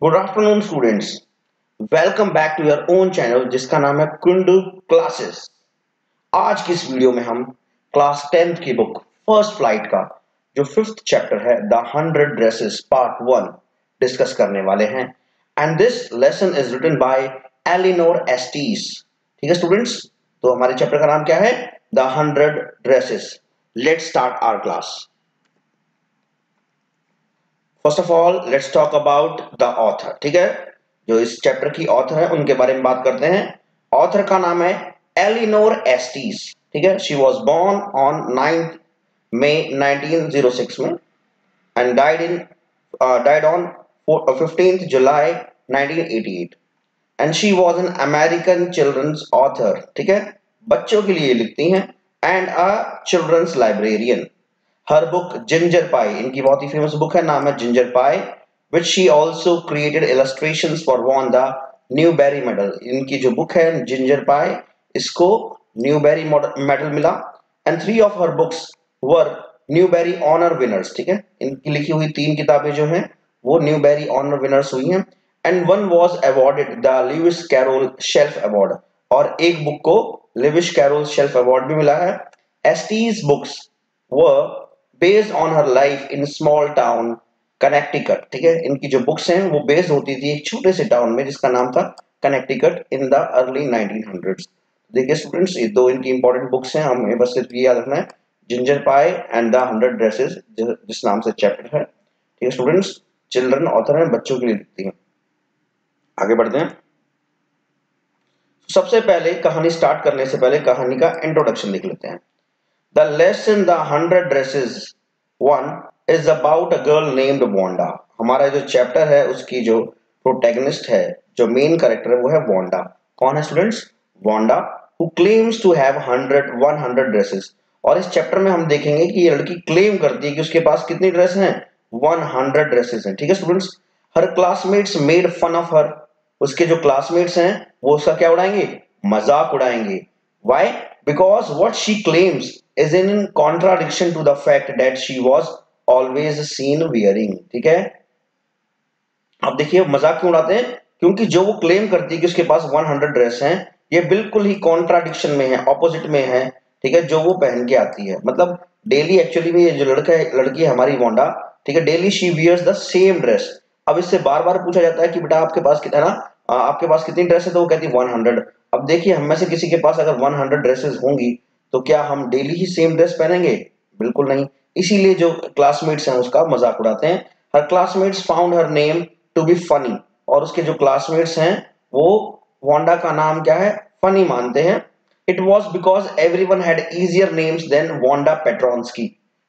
Good afternoon students. Welcome back to your own channel जिसका नाम है कुंडू क्लासेस। आज की इस वीडियो में हम क्लास 10th की बुक फर्स्ट फ्लाइट का जो 5th चैप्टर है द 100 ड्रेसेस पार्ट 1 डिस्कस करने वाले हैं। And this lesson is written by Eleanor Estes. ठीक है स्टूडेंट्स, तो हमारे चैप्टर का नाम क्या है? The 100 dresses. Let's start our class. First of all let's talk about the author. ठीक है, जो इस चैप्टर की ऑथर है उनके बारे में बात करते हैं। ऑथर का नाम है एलिनोर एस्टीज। ठीक है, she was born on 9th May 1906 में and died on 15th July 1988 and she was an American children's author. ठीक है, बच्चों के लिए लिखती हैं and a children's librarian. Her book Ginger Pye, इनकी बहुत ही फेमस बुक है, नाम है Ginger Pye, which she also created illustrations for won the Newbery medal. इनकी जो बुक है जिंजर पाई, इसको न्यूबेरी मेडल मिला। And 3 of her books were Newbery honour winners. ठीक है, इनकी लिखी हुई 3 किताबें जो हैं वो न्यूबेरी ऑनर विनर्स हुई हैं। And one was awarded the Lewis Carroll shelf award, और एक बुक को लुइस कैरोल शेल्फ अवार्ड भी मिला है। Estes books were based on her life in small town Connecticut. ठीक है, इनकी जो बुक्स हैं वो बेस्ड होती थी एक छोटे से टाउन में जिसका नाम था Connecticut in the early 1900s। देखिए स्टूडेंट्स, ये 2 इनकी इंपॉर्टेंट बुक्स हैं, हमें बस सिर्फ ये याद रखना है, Ginger pi and the 100 dresses, जिस नाम से चैप्टर है। ठीक है स्टूडेंट्स, चिल्ड्रन ऑथर है, बच्चों के लिए लिखती है। आगे बढ़ते हैं। सबसे पहले कहानी स्टार्ट करने से पहले कहानी का इंट्रोडक्शन लिख लेते हैं। The lesson The 100 Dresses 1 is about a girl named Wanda। हमारा जो चैप्टर है उसकी जो प्रोटैगनिस्ट है, जो मेन कैरेक्टर है वो है वांडा। कौन है students? Wanda, who claims to have 100 dresses। और इस चैप्टर में हम देखेंगे कि ये लड़की क्लेम करती है कि उसके पास कितनी ड्रेस हैं? 100 ड्रेसेस हैं। ठीक है students, her classmates made fun of her. उसके जो क्लासमेट्स हैं वो उसका क्या उड़ाएंगे? मजाक उड़ाएंगे। Why? Because what she claims is in contradiction to the fact that she was always seen wearing। ठीक है, अब देखिए मजाक क्यों उड़ाते हैं? क्योंकि जो वो क्लेम करती है कि उसके पास 100 ड्रेस हैं, ये बिल्कुल ही कॉन्ट्राडिक्शन में है, ऑपोजिट में है। ठीक है, जो वो पहन के आती है, मतलब डेली एक्चुअली में ये जो लड़की है हमारी वांडा, ठीक है, daily she wears the same dress. अब इससे बार बार पूछा जाता है कि बेटा आपके पास कितना ना आपके पास कितनी ड्रेस है, तो वो कहती है 100। अब देखिए, हम में से किसी के पास अगर 100 ड्रेसेस होंगी तो क्या हम डेली ही सेम ड्रेस पहनेंगे? बिल्कुल नहीं। इसीलिए जो क्लासमेट्स हैं उसका मजाक उड़ाते हैं। Her classmates found her name to be funny, और उसके जो क्लासमेट्स हैं वो वांडा का नाम क्या है? फनी मानते हैं। It was because everyone had easier names than Wanda Petronski.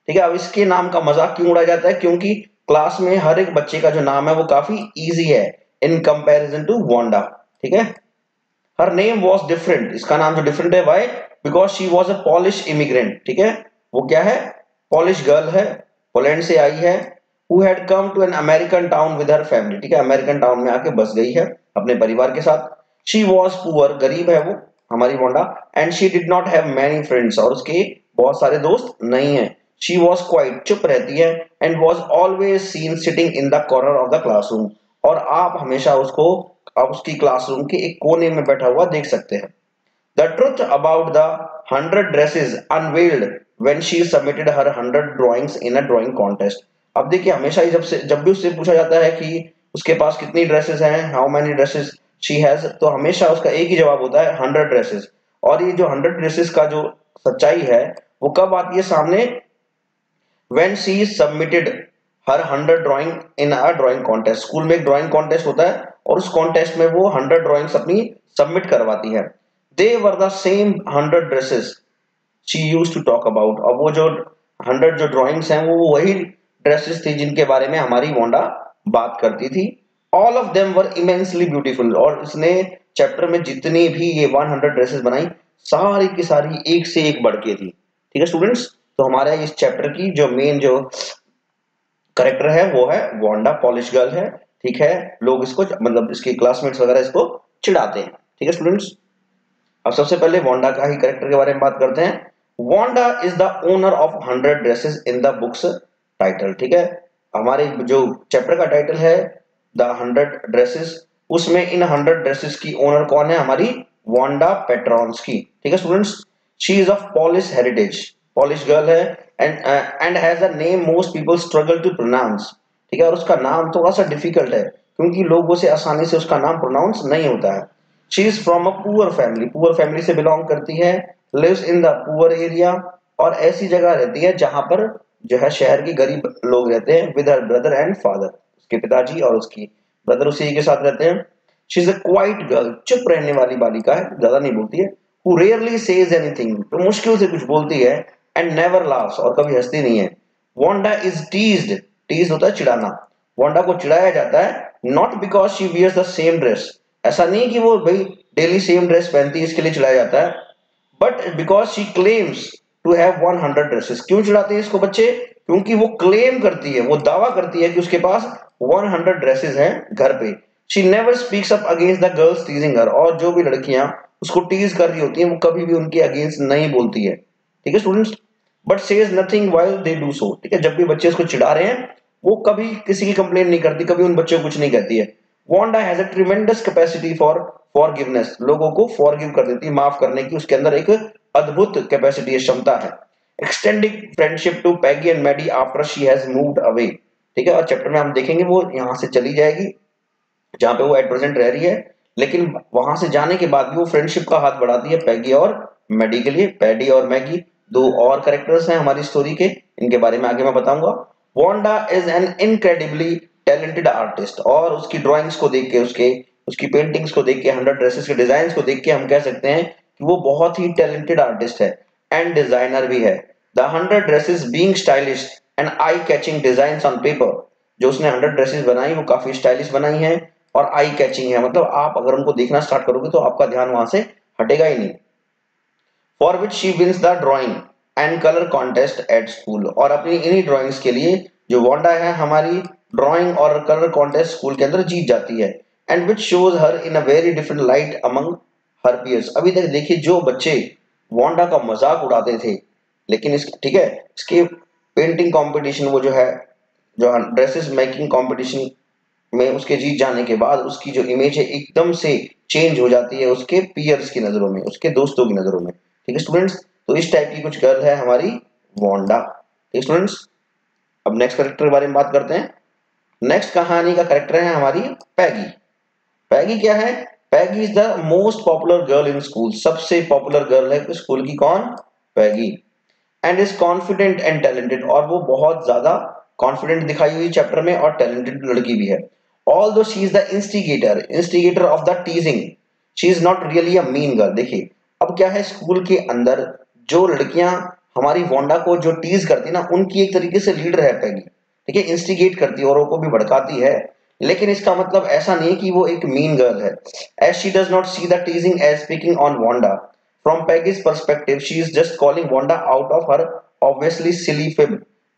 ठीक है, अब इसके नाम का मजाक क्यों उड़ाया जाता है? क्योंकि क्लास में हर एक बच्चे का जो नाम है वो काफी इजी है इन कंपैरिजन टू वांडा। ठीक है, हर नेम वॉज डिफरेंट, इसका नाम जो डिफरेंट है, why? Because she was a Polish immigrant. ठीक है, वो क्या है? पॉलिश गर्ल है, पोलैंड से आई है, who had come to an American town with her family। ठीक है, अमेरिकन टाउन में आके बस गई है अपने परिवार के साथ। She was poor, गरीब है वो हमारी Wanda, and she did not have many friends, और उसके बहुत सारे दोस्त नहीं है। She was quiet, चुप रहती है, and was always seen sitting in the corner of the classroom, और आप हमेशा उसको आप उसकी क्लासरूम के एक कोने में बैठा हुआ देख सकते हैं। The truth about the 100 dresses unveiled when she submitted her 100 drawings in a drawing contest। अब देखिए, हमेशा ही जब भी उससे पूछा जाता है कि उसके पास कितनी ड्रेसेस हैं, how many dresses she has, तो हमेशा उसका एक ही जवाब होता है 100 ड्रेसेस। और ये जो 100 ड्रेसेस का जो सच्चाई है वो कब आती है सामने? when she submitted her 100 drawing in a drawing contest। School में एक ड्राइंग कॉन्टेस्ट होता है और उस कॉन्टेस्ट में वो 100 ड्राइंग्स अपनी सबमिट करवाती है। They were the same 100 dresses she used to talk about। और वो जो 100 जो ड्राइंग्स हैं वो वही ड्रेसेस थी जिनके बारे में हमारी वांडा बात करती थी। All of them were immensely beautiful। और इसने चैप्टर में जितनी भी ये 100 ड्रेसेस बनाई, सारी की सारी एक से एक बढ़ के थी। ठीक है स्टूडेंट्स, तो हमारे इस चैप्टर की जो मेन जो करेक्टर है वो है वांडा, पॉलिश गर्ल है। ठीक है, लोग इसको मतलब इसके क्लासमेट्स वगैरह इसको चिढ़ाते हैं। ठीक है स्टूडेंट्स, अब सबसे पहले वांडा का ही करेक्टर के बारे में बात करते हैं। Wanda is the owner of 100 dresses in the books title. ठीक है, हमारे जो चैप्टर का टाइटल है द 100 ड्रेसेस, उसमें इन 100 ड्रेसेस की ओनर कौन है? हमारी वांडा पेट्रोन्स्की। ठीक है students, she is of Polish heritage, Polish girl है, and has a name most people struggle to pronounce. ठीक है, और उसका नाम थोड़ा सा डिफिकल्ट है क्योंकि लोगों से आसानी से उसका नाम प्रोनाउंस नहीं होता है। She is from a poor family से बिलोंग करती है, lives in the poor area, और ऐसी जगह रहती है जहां पर जो है शहर के गरीब लोग रहते हैं, with her brother and father, उसके पिताजी और उसकी ब्रदर उसी के साथ रहते हैं। She is a quite girl, चुप रहने वाली बालिका है, ज्यादा नहीं बोलती है। हु रेयरली सेज एनीथिंग, तो मुश्किल से कुछ बोलती है, एंड नेवर लाफ्स, और कभी हंसती नहीं है। वांडा इज टीज्ड, टीज होता है चिढ़ाना, वांडा को चिढ़ाया जाता है, not because she wears the same dress, ऐसा नहीं कि वो भाई डेली सेम ड्रेस पहनती है इसके लिए चिढ़ाया जाता है, but because she claims to have 100 dresses. क्यों चिढ़ाते हैं इसको बच्चे? क्योंकि वो क्लेम करती है, वो दावा करती है कि उसके पास 100 ड्रेसेस हैं घर पे। She never speaks up against the girls teasing her, और जो भी लड़कियां उसको टीज कर रही होती हैं वो कभी भी उनके अगेंस्ट नहीं बोलती है। ठीक है students, but says nothing while they do so. ठीक है, जब भी बच्चे उसको चिढ़ा रहे हैं वो कभी किसी की कंप्लेन नहीं करती, कभी उन बच्चों को कुछ नहीं कहती है। Wanda has a tremendous capacity for forgiveness, लोगों को फॉरगिव कर देती है, माफ करने की उसके अंदर एक अद्भुत कैपेसिटी है, क्षमता है। Extending friendship to Peggy and Maddie after she has moved away. ठीक है, और चैप्टर में हम देखेंगे वो यहाँ से चली जाएगी जहां पे वो एट प्रेजेंट रह रही है, लेकिन वहां से जाने के बाद भी वो फ्रेंडशिप का हाथ बढ़ाती है पैगी और मैडी के लिए। पैडी और मैगी दो और कैरेक्टर्स हैं हमारी स्टोरी के, इनके बारे में आगे मैं बताऊंगा। Wanda is an incredibly talented artist, और उसकी ड्राइंग्स को देख के, उसकी पेंटिंग्स को देख के, 100 ड्रेसेस के डिजाइन को देख के हम कह सकते हैं कि वो बहुत ही टैलेंटेड आर्टिस्ट है एंड डिजाइनर भी है। The 100 dresses being stylish and eye catching designs on paper, जो उसने 100 ड्रेसेस बनाई वो काफी स्टाइलिश बनाई हैं और आई कैचिंग है, मतलब आप अगर उनको देखना स्टार्ट करोगे तो आपका ध्यान वहां से हटेगा ही नहीं। For which she wins the drawing and colour contest at school, और अपनी इन्हीं ड्राइंग्स के लिए जो वांडा है हमारी ड्राइंग और कलर कॉन्टेस्ट स्कूल के अंदर जीत जाती है। And which shows her in a very different light among her peers. अभी तक देखिए जो बच्चे वांडा का मजाक उड़ाते थे, लेकिन इस ठीक है इसके पेंटिंग कंपटीशन, वो जो है जो ड्रेसेस मेकिंग कंपटीशन में उसके जीत जाने के बाद उसकी जो इमेज है एकदम से चेंज हो जाती है उसके पीयर्स की नजरों में, उसके दोस्तों की नजरों में। ठीक है स्टूडेंट्स, तो इस टाइप की कुछ गर्ल है हमारी वांडा। ठीक है स्टूडेंट्स, अब नेक्स्ट कैरेक्टर के बारे में बात करते हैं। नेक्स्ट कहानी का कैरेक्टर है हमारी पैगी। पैगी क्या है? Peggy is the most popular girl in school, सबसे पॉपुलर गर्ल है स्कूल की, कौन? Peggy. And is confident and talented, और वो बहुत ज्यादा कॉन्फिडेंट दिखाई हुई चैप्टर में और टैलेंटेड लड़की भी है। Although she is the instigator of the टीजिंग, she is not really a mean girl. देखिए अब क्या है, स्कूल के अंदर जो लड़कियां हमारी वांडा को जो टीज करती है ना, उनकी एक तरीके से लीडर है पैगी। ठीक है, इंस्टिगेट करती है, औरों को भी भड़काती है, लेकिन इसका मतलब ऐसा नहीं है कि वो एक मीन गर्ल है। As she does not see the teasing as speaking on Wanda, from Peggy's perspective, she is just calling Wanda out of her obviously silly fib,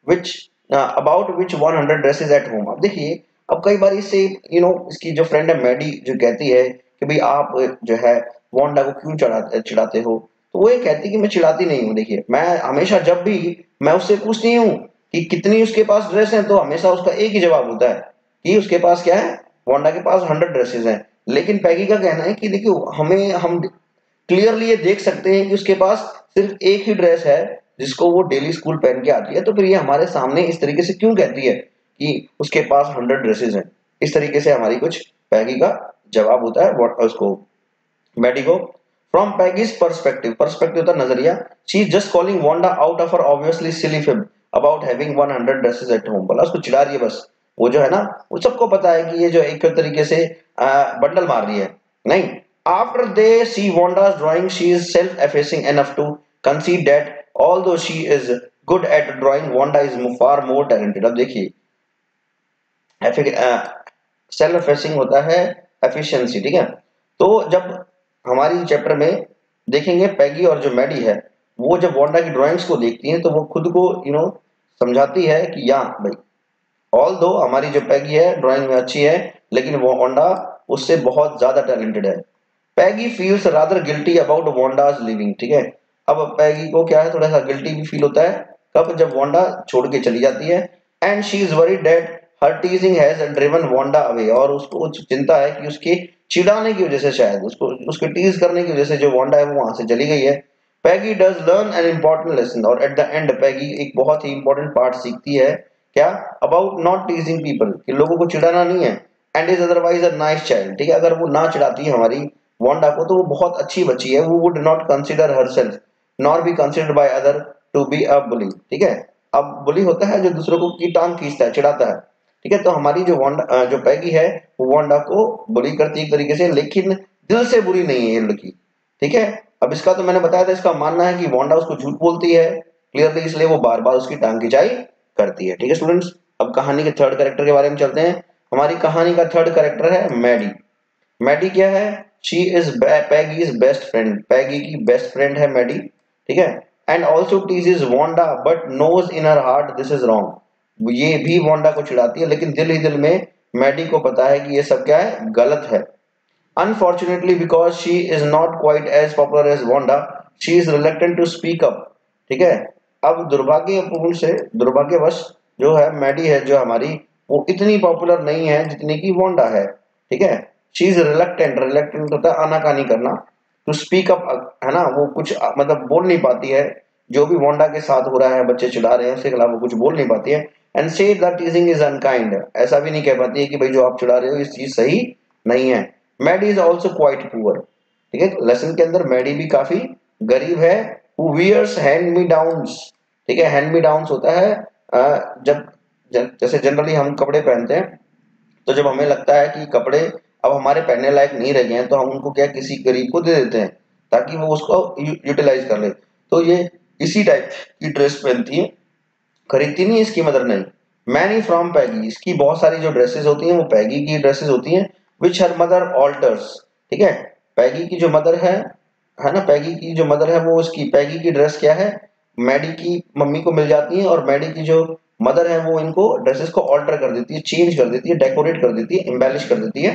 which about which 100 dresses at home। अब देखिए, अब कई बार इससे इसकी जो friend है Maddie जो कहती है कि भाई आप जो है वांडा को क्यों चिढ़ाते हो, तो वो ये कहती है कि मैं चिढ़ाती नहीं हूँ। देखिए मैं हमेशा जब भी मैं उससे पूछती हूँ कि कितनी उसके पास ड्रेस है, तो हमेशा उसका एक ही जवाब होता है कि उसके पास क्या है, वांडा के पास 100 ड्रेसेस हैं। लेकिन पैगी का कहना है कि देखियो हम क्लियरली ये देख सकते हैं कि उसके पास सिर्फ एक ही ड्रेस है जिसको वो डेली स्कूल पहन के आती है, तो फिर ये हमारे सामने इस तरीके से क्यों कहती है कि उसके पास 100 ड्रेसेस हैं। इस तरीके से हमारी कुछ पैगी का जवाब होता है व्हाट उसको मैडी को। फ्रॉम पैगीज पर्सपेक्टिव होता नजरिया, she is just calling Wanda out of her obviously silly fib about having 100 dresses at home. बोला उसको चिढ़ा रही है बस, वो जो है ना वो सबको पता है कि ये जो एक तरीके से बंडल मार रही है। नहीं, after they see Wanda's drawing, she is self-effacing enough to concede that although she is good at drawing, Wanda is far more talented। अब देखिए सेल्फ एफेसिंग होता है एफिशिएंसी, ठीक है। तो जब हमारी चैप्टर में देखेंगे पैगी और जो मैडी है वो जब वांडा की ड्राइंग्स को देखती हैं तो वो खुद को समझाती है कि या भाई ऑल दो हमारी जो पैगी है ड्राइंग में अच्छी है, लेकिन वो वांडा उससे बहुत ज्यादा टैलेंटेड है। Peggy feels rather guilty about Wanda's leaving. ठीक है, अब पैगी को क्या है, थोड़ा सा गिल्टी भी फील होता है, कब? जब वांडा छोड़ के चली जाती है। And she is worried that her टीजिंग has driven Wanda away, और उसको चिंता है कि उसके चिढ़ाने की वजह से, शायद उसको उसके टीज करने की वजह से जो वांडा है वो वहां से चली गई है। Peggy does learn an important lesson, और एट द एंड पैगी एक बहुत ही इंपॉर्टेंट पार्ट सीखती है, क्या, अबाउट नॉट टीजिंग पीपल, कि लोगों को चिढ़ाना नहीं है, and is otherwise a nice child, ठीक है, अगर वो ना चिढ़ाती है हमारी वांडा को तो वो बहुत अच्छी बच्ची है, वो would not consider herself nor be considered by other to be a bully, ठीक है। अब बुली होता है जो दूसरों को की टांग खींचता है, चिढ़ाता है, ठीक है। तो हमारी जो वांडा जो पैगी है वो वांडा को बुली करती है एक तरीके से, लेकिन दिल से बुरी नहीं है ये लड़की, ठीक है। अब इसका तो मैंने बताया था, इसका मानना है कि वांडा उसको झूठ बोलती है क्लियरली, इसलिए वो बार बार उसकी टांग खिंचाई करती है, ठीक है स्टूडेंट्स। अब कहानी के थर्ड कैरेक्टर के बारे में चलते हैं। हमारी कहानी का थर्ड कैरेक्टर है मैडी। मैडी क्या है? She is Peggy is best friend, Peggy की बेस्ट फ्रेंड है मैडी, ठीक है। And also teases Wanda but knows in her heart this is wrong, ये भी वांडा को चिढ़ाती है, लेकिन दिल ही दिल में मैडी को पता है कि ये सब क्या है, गलत है। Unfortunately, because she is not quite as popular as Wanda, she is reluctant to speak up, ठीक है। अब दुर्भाग्यपूर्ण से, दुर्भाग्यवश जो है मैडी है जो हमारी, वो इतनी पॉपुलर नहीं है जितनी की वांडा है, ठीक है। शी इज रिलक्टेंट, रिलक्टेंट होता है आनाकानी करना, टू स्पीक अप, है ना, वो कुछ मतलब बोल नहीं पाती है, जो भी वांडा के साथ हो रहा है, बच्चे चिढ़ा रहे हैं उसके खिलाफ वो कुछ बोल नहीं पाती है। And say that टीजिंग is unkind, ऐसा भी नहीं कह पाती है कि भाई जो आप चिढ़ा रहे हो इस चीज सही नहीं है। Maddie is also quite poor, ठीक है, लेसन के अंदर मैडी भी काफी गरीब है। Who wears hand me downs, ठीक है, हैंड मी डाउन्स होता है जब जैसे जनरली हम कपड़े पहनते हैं, तो जब हमें लगता है कि कपड़े अब हमारे पहनने लायक नहीं रह गए हैं तो हम उनको क्या किसी गरीब को दे देते हैं ताकि वो उसको यूटिलाइज कर ले। तो ये इसी टाइप की ड्रेस पहनती है, खरीदती नहीं इसकी मदर नहीं। मैनी फ्रॉम पैगी, इसकी बहुत सारी जो ड्रेसेस होती हैं वो पैगी की ड्रेसेस होती हैं, विच हर मदर ऑल्टर्स, ठीक है। पैगी की जो मदर है ना, पैगी की जो मदर है वो उसकी पैगी की ड्रेस क्या है, मैडी की मम्मी को मिल जाती है, और मैडी की जो मदर है वो इनको ड्रेसेस को ऑल्टर कर देती है, चेंज कर देती है, डेकोरेट कर देती है, एम्बेलिश कर देती है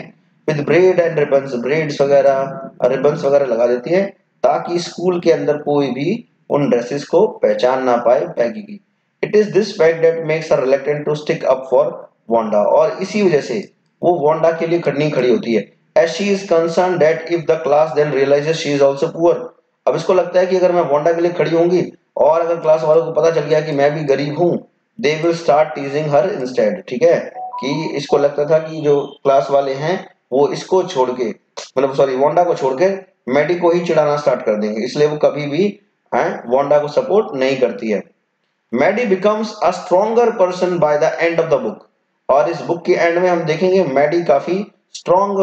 with bread and ribbons, breads वगैरह रिबन्स वगैरह लगा देती है, ताकि स्कूल के अंदर कोई भी उन ड्रेसेस को पहचान ना पाए पैगी की। It is this fact that makes her reluctant to stick up for Wanda, और इसी वजह से वो वांडा के लिए खड़ी होती है। As she is concern that if the class then realises she is also poor, अब इसको लगता है कि अगर मैं वांडा के लिए खड़ी होंगी और अगर क्लास वालों को पता चल गया कि मैं भी गरीब हूं, they will start टीजिंग her instead, ठीक है। कि इसको लगता था कि जो क्लास वाले हैं वो इसको छोड़ के, मतलब सॉरी वांडा को छोड़ के मैडी को ही चिढ़ाना स्टार्ट कर देंगे, इसलिए वो कभी भी वांडा को सपोर्ट नहीं करती है। Maddie becomes a stronger person by the end of the book, और इस बुक के एंड में हम देखेंगे मैडी काफी स्ट्रॉन्ग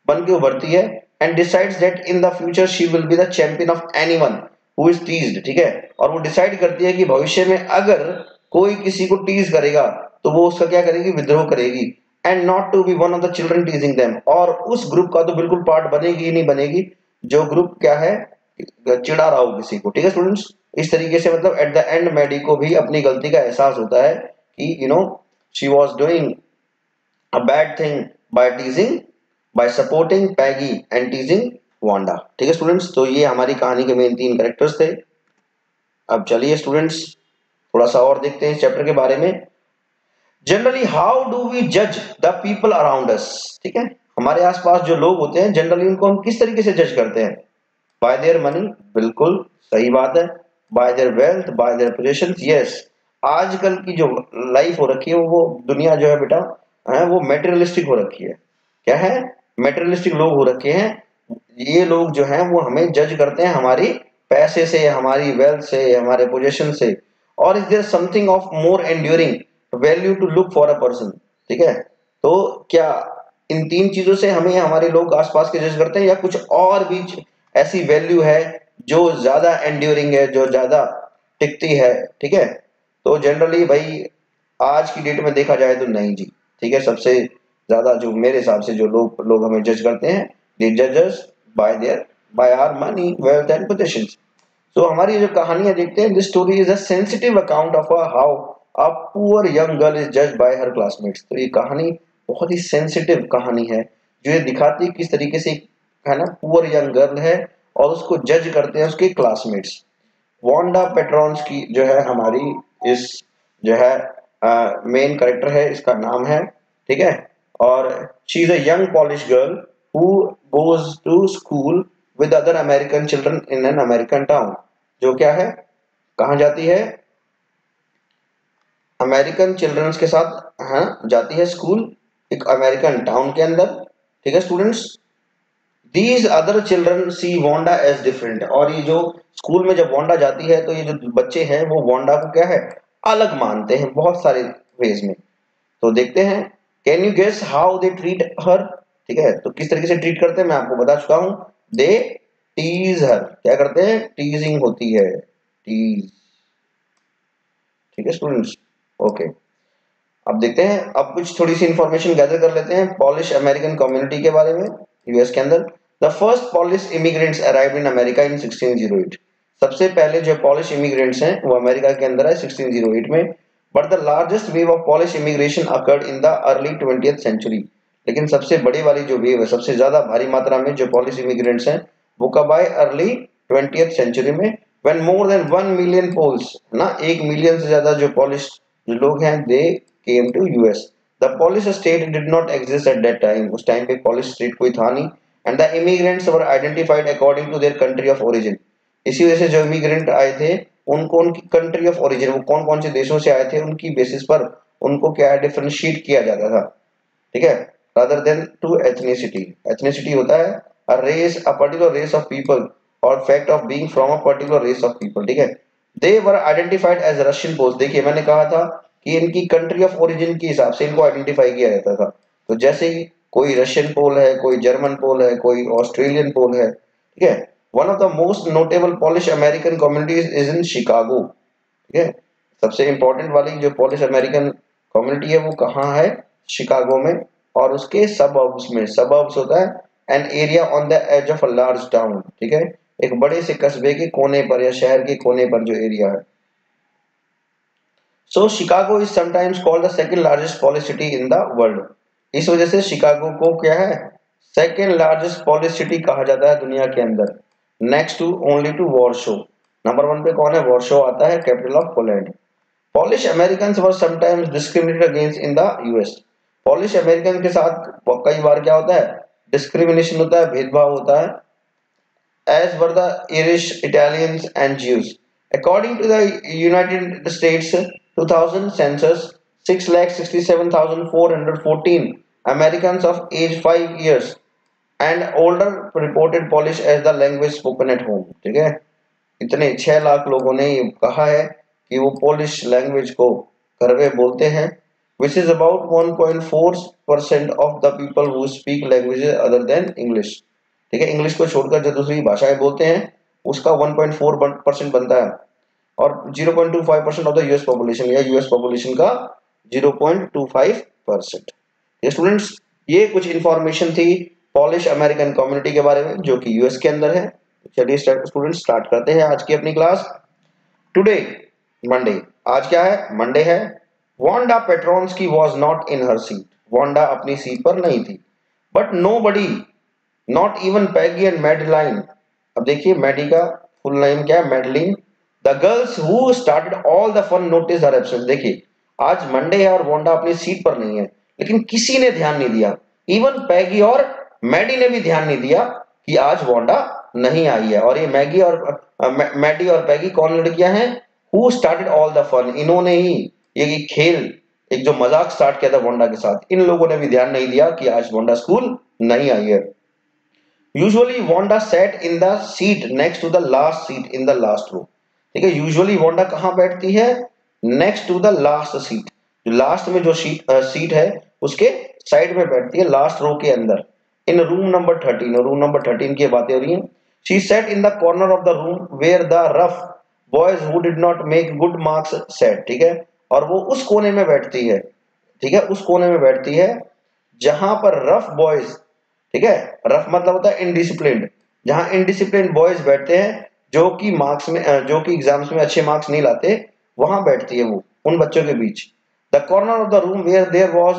बन के उभरती है, and decides that in the future she will be the champion of anyone who is teased, ठीक है। और वो डिसाइड करती है कि भविष्य में अगर कोई किसी को टीज करेगा तो वो उसका क्या करेगी, विद्रोह करेगी, and not to be one of the children teasing them, और उस ग्रुप का तो बिल्कुल पार्ट बनेगी ही नहीं बनेगी जो ग्रुप क्या है, चिढ़ा रहा हो किसी को, ठीक है स्टूडेंट्स। इस तरीके से मतलब एट द एंड मैडी को भी अपनी गलती का एहसास होता है कि she was doing a bad thing by teasing, by supporting Peggy and teasing Wanda, ठीक है स्टूडेंट्स। तो ये हमारी कहानी के मेन 3 कैरेक्टर्स थे। अब चलिए स्टूडेंट्स थोड़ा सा और देखते हैं इस चैप्टर के बारे में। जनरली हाउ डू वी जज द पीपल अराउंड अस, ठीक है, हमारे आसपास जो लोग होते हैं जनरली उनको हम किस तरीके से जज करते हैं? बाय देयर मनी, बिल्कुल सही बात है। Bye there wealth, bye there possessions, yes. आजकल की जो लाइफ हो रखी है वो दुनिया जो है बेटा है वो मेटेरियलिस्टिक हो रखी है। क्या है? मेटेरियलिस्टिक लोग हो रखे हैं। ये लोग जो हैं वो हमें जज करते हैं हमारी पैसे से, हमारी वेल्थ से, हमारे पोजेशन से। और is there something of more enduring value to look for a person, ठीक है। तो क्या इन 3 चीजों से हमें हमारे लोग आसपास के जज करते हैं, या कुछ और भी ऐसी वैल्यू है जो ज्यादा एंड्यूरिंग है, जो ज्यादा टिकती है, ठीक है। तो जनरली भाई आज की डेट में देखा जाए तो नहीं जी, ठीक है। सबसे ज्यादा जो मेरे हिसाब से जो लोग हमें जज करते हैं, दे जज us by our money, wealth and possessions. तो हमारी जो कहानियां देखते हैं, this story is a sensitive account of how a poor young girl is judged by her classmates. तो ये कहानी बहुत ही सेंसिटिव कहानी है जो ये दिखाती है किस तरीके से, है ना, पुअर यंग गर्ल है और उसको जज करते हैं उसके क्लासमेट्स। वांडा पेट्रॉन्स की जो है हमारी इस जो है मेन कैरेक्टर है, इसका नाम है, ठीक है। और she is a young Polish girl who goes to school with other American children in an American town. जो क्या है, कहाँ जाती है, अमेरिकन चिल्ड्रंस के साथ, हाँ, जाती है स्कूल एक अमेरिकन टाउन के अंदर, ठीक है students. These other children see Wanda as different, और ये जो स्कूल में जब वांडा जाती है तो ये जो बच्चे हैं वो वांडा को क्या है, अलग मानते हैं बहुत सारे वेज में। तो देखते हैं, can you guess how they treat her, ठीक है, तो किस तरीके से ट्रीट करते हैं मैं आपको बता चुका हूं। दे टीज हर, क्या करते हैं, टीजिंग होती है, टीज, ठीक है स्टूडेंट्स, ओके। अब देखते हैं, अब कुछ थोड़ी सी इंफॉर्मेशन गैदर कर लेते हैं पॉलिश अमेरिकन कम्युनिटी के बारे में यूएस के अंदर। The first Polish immigrants arrived in America in 1608। सबसे पहले जो पॉलिश इमिग्रेंट्स हैं वो अमेरिका के अंदर है 1608 में। But the largest wave of Polish immigration occurred in the early 20th century. लेकिन सबसे बड़ी वाली जो वेव है, सबसे ज्यादा भारी मात्रा में जो पॉलिश इमिग्रेंट्स हैं वो कब आए, अर्ली 20th सेंचुरी में, when more than 1 million Poles, ना 1 मिलियन से ज्यादा जो पॉलिश जो लोग हैं दे came to US. The Polish state did not exist at that time. उस टाइम पे Polish state कोई था नहीं, and the immigrants were identified according to their country of origin. इसी वजह से जो इमिग्रेंट आए थे उनको उनकी कंट्री ऑफ ओरिजिन, वो कौन कौन से देशों से आए थे उनकी बेसिस पर उनको क्या है, डिफरेंशिएट किया जाता था, ठीक है, rather than to ethnicity. Ethnicity होता है a race, a particular race of people or fact of being from a particular race of people, ठीक है। They were identified as Russian Poles. देखिए मैंने कहा था कि इनकी कंट्री ऑफ ओरिजिन के हिसाब से इनको आइडेंटिफाई किया जाता था। तो जैसे ही कोई रशियन पोल है, कोई जर्मन पोल है, कोई ऑस्ट्रेलियन पोल है, ठीक है। One of the most notable polish American communities is in Chicago, ठीक है। सबसे इंपॉर्टेंट वाली जो पॉलिश अमेरिकन कम्युनिटी है वो कहाँ है, शिकागो में, और उसके सबअर्ब्स में। सबअर्ब्स होता है an area on the edge of a large town, ठीक है, एक बड़े से कस्बे के कोने पर या शहर के कोने पर जो एरिया है। So Chicago is sometimes called the second largest police city in the world. इस वजह से शिकागो को क्या है, सेकेंड लार्जेस्ट पॉलिस सिटी कहा जाता है दुनिया के अंदर, next to only to Warsaw. Number 1 पे कौन है, वॉर्शो आता है, capital of Poland. Polish American were sometimes discriminated against in the US. Polish American के साथ कई बार क्या होता है, डिस्क्रिमिनेशन होता है, भेदभाव होता है, as were the Irish, Italians and Jews. According to the United States 2000 census, 6,67,414 Americans of age 5 years and older reported Polish as the language spoken at home. ठीक है, इतने 6 लाख लोगों ने ये कहा है कि वो पोलिश लैंग्वेज को घर में बोलते हैं, which is about 1.4% of the people who speak languages other than English. ठीक है, इंग्लिश को छोड़कर जो दूसरी भाषाएं बोलते हैं उसका 1.4% बनता है, और 0.25% ऑफ द यूएस पॉपुलेशन, या यूएस पॉपुलेशन का 0.25%। ये स्टूडेंट्स, ये कुछ इंफॉर्मेशन थी पॉलिश अमेरिकन कम्युनिटी के बारे में जो कि यूएस के अंदर है। चलिए स्टूडेंट्स स्टार्ट करते हैं आज की अपनी क्लास। टुडे मंडे, आज क्या है, मंडे है। Wanda Petronski was not in her seat. Wanda अपनी सीट पर नहीं थी। But nobody, not even Peggy and Madeline. अब देखिए मैडी का फुल नेम क्या है, Madeline. The girls who started all the fun notice her absence. देखिए आज मंडे है और वांडा अपनी सीट पर नहीं है, लेकिन किसी ने ध्यान नहीं दिया, इवन पैगी और मैडी ने भी ध्यान नहीं दिया कि आज वांडा नहीं आई है। और ये मैगी और मैडी और पैगी कौन लड़कियां हैं, who started all the fun, इन्होंने ही ये खेल, एक जो मजाक स्टार्ट किया था वांडा के साथ, इन लोगों ने भी ध्यान नहीं दिया कि आज वांडा स्कूल नहीं आई है। Usually Wanda sat in the seat next to the last seat in the last row. ठीक है, यूजुअली वांडा कहां बैठती है, next to the last seat, जो लास्ट में जो सीट है उसके साइड में बैठती है, लास्ट रो के अंदर। In room number 13, room number 13 की बातें हो रही हैं। She sat in the corner of the room where the rough boys who did not make good marks sat. ठीक है, और वो उस कोने में बैठती है, ठीक है, उस कोने में बैठती है जहां पर रफ बॉयज, ठीक है, रफ मतलब होता है इनडिसिप्लिन्ड, जहां इनडिसिप्लिन्ड बॉयज बैठते हैं जो कि मार्क्स में, जो कि एग्जाम्स में अच्छे मार्क्स नहीं लाते, वहां बैठती है वो, उन बच्चों के बीच। The corner of the room where there was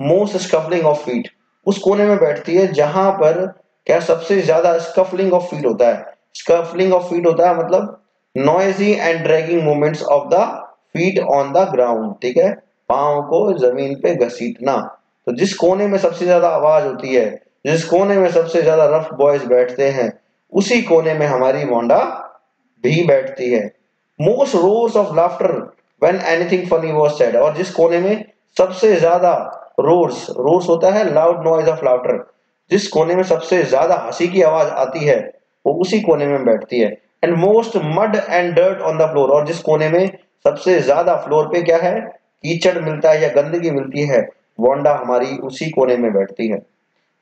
most scuffling of feet, उस कोने में बैठती है जहां पर क्या सबसे ज्यादा स्कफलिंग ऑफ फीट होता है। स्कफलिंग ऑफ फीट होता है मतलब noisy and dragging movements of the feet on the ground. ठीक है, पाँव को जमीन पे घसीटना। तो जिस कोने में सबसे ज्यादा आवाज होती है, जिस कोने में सबसे ज्यादा रफ बॉयज बैठते हैं, उसी कोने में हमारी वांडा भी बैठती है। Most roars of laughter when anything funny was said, और जिस कोने में सबसे ज्यादा रोर्स, रोर्स होता है लाउड नॉइज ऑफ लाफ्टर, जिस कोने में सबसे ज्यादा हंसी की आवाज आती है वो उसी कोने में बैठती है। And most mud and dirt on the floor, और जिस कोने में सबसे ज्यादा फ्लोर पे क्या है, कीचड़ मिलता है या गंदगी मिलती है, वांडा हमारी उसी कोने में बैठती है।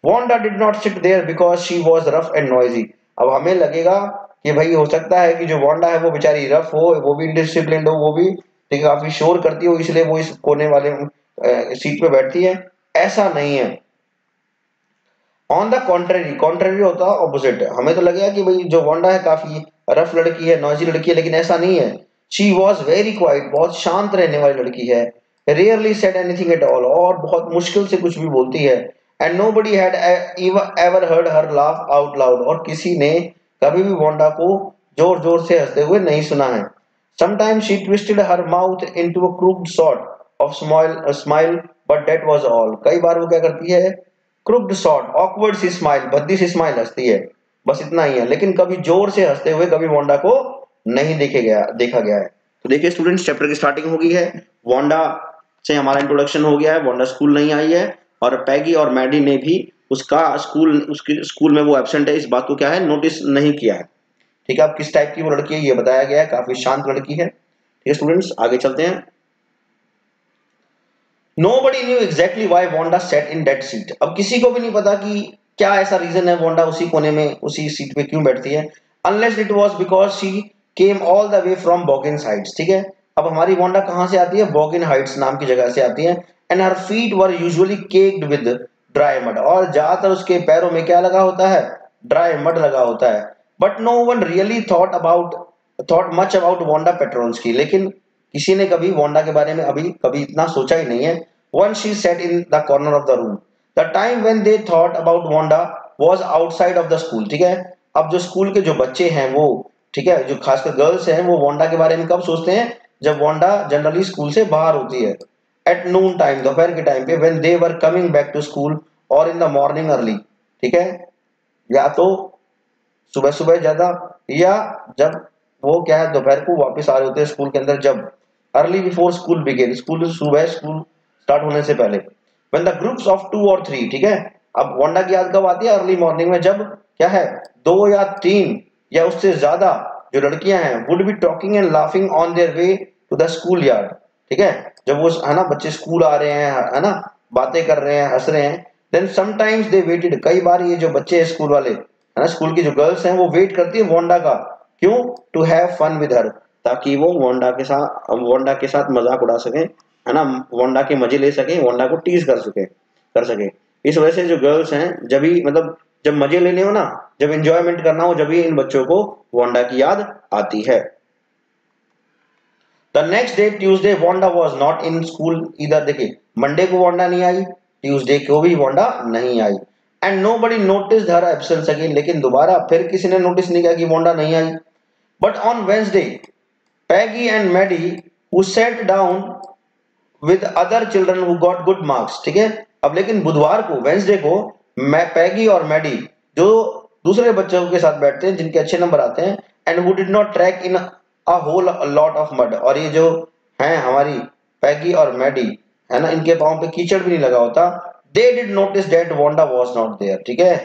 Wanda did not sit there because she was rough and noisy. अब हमें लगेगा कि भाई हो सकता है कि जो वांडा है वो बेचारी रफ हो, वो भी इनडिसिप्लिन्ड हो, वो भी ठीक काफी शोर करती हो, इसलिए वो इस कोने वाले सीट पे बैठती है। ऐसा नहीं है। ऑन द कॉन्ट्रेरी, कॉन्ट्रेरी होता है ऑपोजिट। हमें तो लगेगा कि भाई जो वांडा है काफी रफ लड़की है, नॉइजी लड़की है, लेकिन ऐसा नहीं है। शी वॉज वेरी क्वाइट, बहुत शांत रहने वाली लड़की है। Rarely said anything at all, और बहुत मुश्किल से कुछ भी बोलती है। And nobody had ever heard her laugh out loud, और किसी ने कभी भी वांडा को जोर जोर से हंसते हुए नहीं सुना है। Sometimes she twisted her mouth into a crooked sort of smile, but that was all. कई बार वो क्या करती है, क्रुक्ड सॉर्ट, ऑकवर्ड सी स्माइल, भद्दी सी स्माइल हंसती है, बस इतना ही है। लेकिन कभी जोर से हंसते हुए कभी वांडा को नहीं देखा गया है। तो देखिए स्टूडेंट्स, चैप्टर की स्टार्टिंग हो गई है, वांडा से हमारा इंट्रोडक्शन हो गया है, वांडा स्कूल नहीं आई है, और पैगी और मैडी ने भी उसका उसके स्कूल में वो एब्सेंट है, इस बात को क्या है, नोटिस नहीं किया है। ठीक है, अब किस टाइप की वो लड़की है ये बताया गया है, काफी शांत लड़की है। ठीक है स्टूडेंट्स, आगे चलते हैं। Nobody knew exactly why Wanda sat in that seat. अब किसी को भी नहीं पता कि क्या ऐसा रीजन है वांडा उसी कोने में उसी सीट पे क्यों बैठती है। Unless it was because she came all the way from Boggin Heights. ठीक है, अब हमारी वांडा कहाँ से आती है, बॉगिन हाइट्स नाम की जगह से आती है। And her feet were usually caked with dry mud, और ज्यादातर उसके पैरों में क्या लगा होता है, ड्राई मड लगा होता है। But no one really thought much about Wanda Petronski, लेकिन किसी ने कभी वांडा के बारे में अभी कभी इतना सोचा ही नहीं है। Once she sat in the corner of the room. The time when they thought about Wanda was outside of the school. ठीक है, अब जो स्कूल के जो बच्चे हैं वो, ठीक है, जो खासकर गर्ल्स हैं, वो वांडा के बारे में कब सोचते हैं, जब वांडा जनरली स्कूल से बाहर होती है। एट नून टाइम, दोपहर के टाइम पे, when they were coming back to school, और इन द मॉर्निंग अर्ली। ठीक है, या तो सुबह सुबह ज्यादा, या जब वो क्या है दोपहर को वापस आ रहे होते हैं स्कूल के अंदर, जब early before school begin, school सुबह स्कूल स्टार्ट होने से पहले। व्हेन द ग्रुप्स ऑफ 2 और 3, ठीक है, अब वांडा की याद कब आती है, अर्ली मॉर्निंग में, जब क्या है 2 या 3 या उससे ज्यादा जो लड़कियां हैं would be talking and laughing on their way to the school yard. ठीक है, जब वो है ना बच्चे स्कूल आ रहे हैं, है ना, बातें कर रहे हैं, हंस रहे हैं, देन समटाइम्स दे वेटेड, कई बार ये जो बच्चे हैं स्कूल वाले, है ना, स्कूल की जो गर्ल्स हैं, वो वेट करती है वांडा का, क्यों, to have fun with her, ताकि वो वांडा के साथ मजाक उड़ा सके, है ना, वांडा के मजे ले सके, वांडा को टीज कर सके। इस वजह से जो गर्ल्स हैं, जब भी मतलब जब मजे लेने हो ना, जब एंजॉयमेंट करना हो, जब भी इन बच्चों को वांडा की याद आती है। The next day Tuesday Wanda was not in school इधर। देखिए, मंडे को वांडा नहीं आई, ट्यूसडे को भी वांडा नहीं आई। And nobody noticed her absence again, लेकिन दोबारा फिर किसी ने नोटिस नहीं किया कि वांडा नहीं आई। But on Wednesday Peggy and Maddie who sat down with other children who got good marks. ठीक है, अब लेकिन बुधवार को, वेडनेसडे को, मैं पैगी और मैडी जो दूसरे बच्चों के साथ बैठते हैं जिनके अच्छे नंबर आते हैं, and who did not track in a whole lot of mud, और ये जो हैं हमारी पैगी और मैडी, है ना, इनके पाँव पे कीचड़ भी नहीं लगा होता। They did notice that Wanda was not there. ठीक है,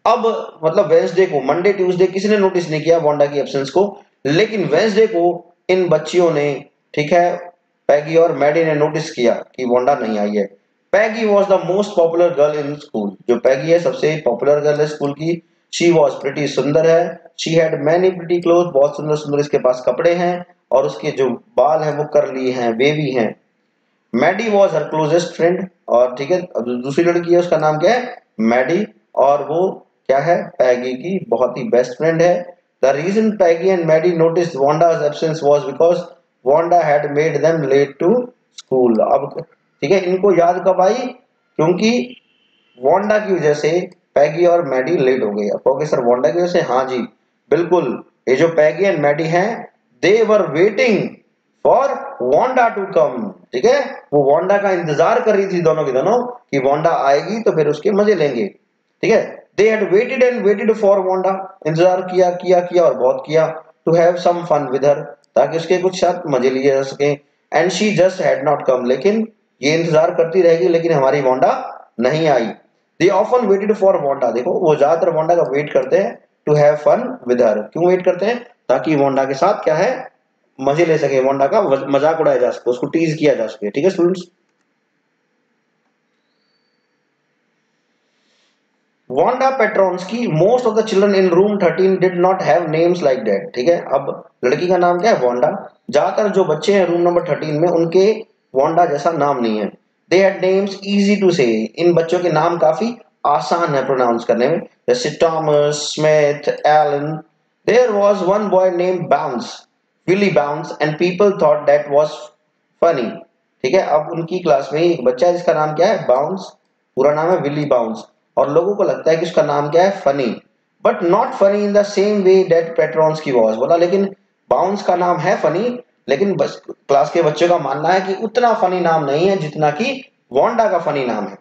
अब मतलब वेडनेसडे को, मंडे ट्यूसडे किसी ने नोटिस नहीं किया वांडा की एब्सेंस को, लेकिन वेडनेसडे को इन बच्चियों ने, ठीक है, पैगी और मैडी ने नोटिस किया कि वांडा नहीं आई है। Peggy was the most popular girl in school, जो पैगी है सबसे पॉपुलर गर्ल है स्कूल की। शी वॉज प्रिटी, सुंदर है। She had many pretty cloth, बहुत सुंदर सुंदर इसके पास कपड़े हैं, और उसके जो बाल हैं वो कर्ली हैं, वेवी हैं। Maddie was her closest friend, और ठीक है, दूसरी लड़की है उसका नाम क्या है, मैडी, और वो क्या है, पैगी की बहुत ही बेस्ट फ्रेंड है। The reason Peggy and Maddie notice Wanda's absence was because Wanda had made them late to school. अब ठीक है, इनको याद कब आई, क्योंकि वांडा की वजह से पैगी और मैडी लेट हो गई। अब कहोगे सर वांडा की वजह से, हाँ जी बिल्कुल, ये जो पैगी एंड मैडी हैं, they were waiting for Wanda to come, ठीक है, वो वांडा का इंतजार कर रही थी दोनों की दोनों कि वांडा आएगी तो फिर उसके मजे लेंगे, ठीक है। They had waited and waited for Wanda, इंतजार किया किया किया और बहुत किया, to have some fun with her, ताकि उसके कुछ साथ मजे लिए जा सके। And she just had not come, लेकिन ये इंतजार करती रहेगी लेकिन हमारी वांडा नहीं आई। They often waited for Wanda, देखो वो ज्यादातर वांडा का वेट करते हैं to have fun with her, क्यों वेट करते हैं, ताकि वांडा के साथ क्या है, मजे ले सके, वांडा का मजाक उड़ाया जा सके, उसको टीज किया जा सके, ठीक है students. Wanda Petronski, most of the children in room 13 did not have names like that, ठीक है। अब लड़की का नाम क्या है, वांडा, ज्यादातर जो बच्चे हैं रूम नंबर 13 में उनके वांडा जैसा नाम नहीं है। They had names easy to say, इन बच्चों के नाम काफी आसान है प्रोनाउंस करने में, जैसे Thomas, Smith, Allen. There was one boy named Bounce, Willie Bounce, and people thought that was funny, ठीक है। अब उनकी क्लास में एक बच्चा है जिसका नाम क्या है, बाउंस, पूरा नाम है विली बाउंस, और लोगों को लगता है कि उसका नाम क्या है, funny, but not funny in the same way that Petronski was, बोला लेकिन बाउंस का नाम है फनी, लेकिन बस क्लास के बच्चों का मानना है कि उतना फनी नाम नहीं है जितना कि वांडा का फनी नाम है।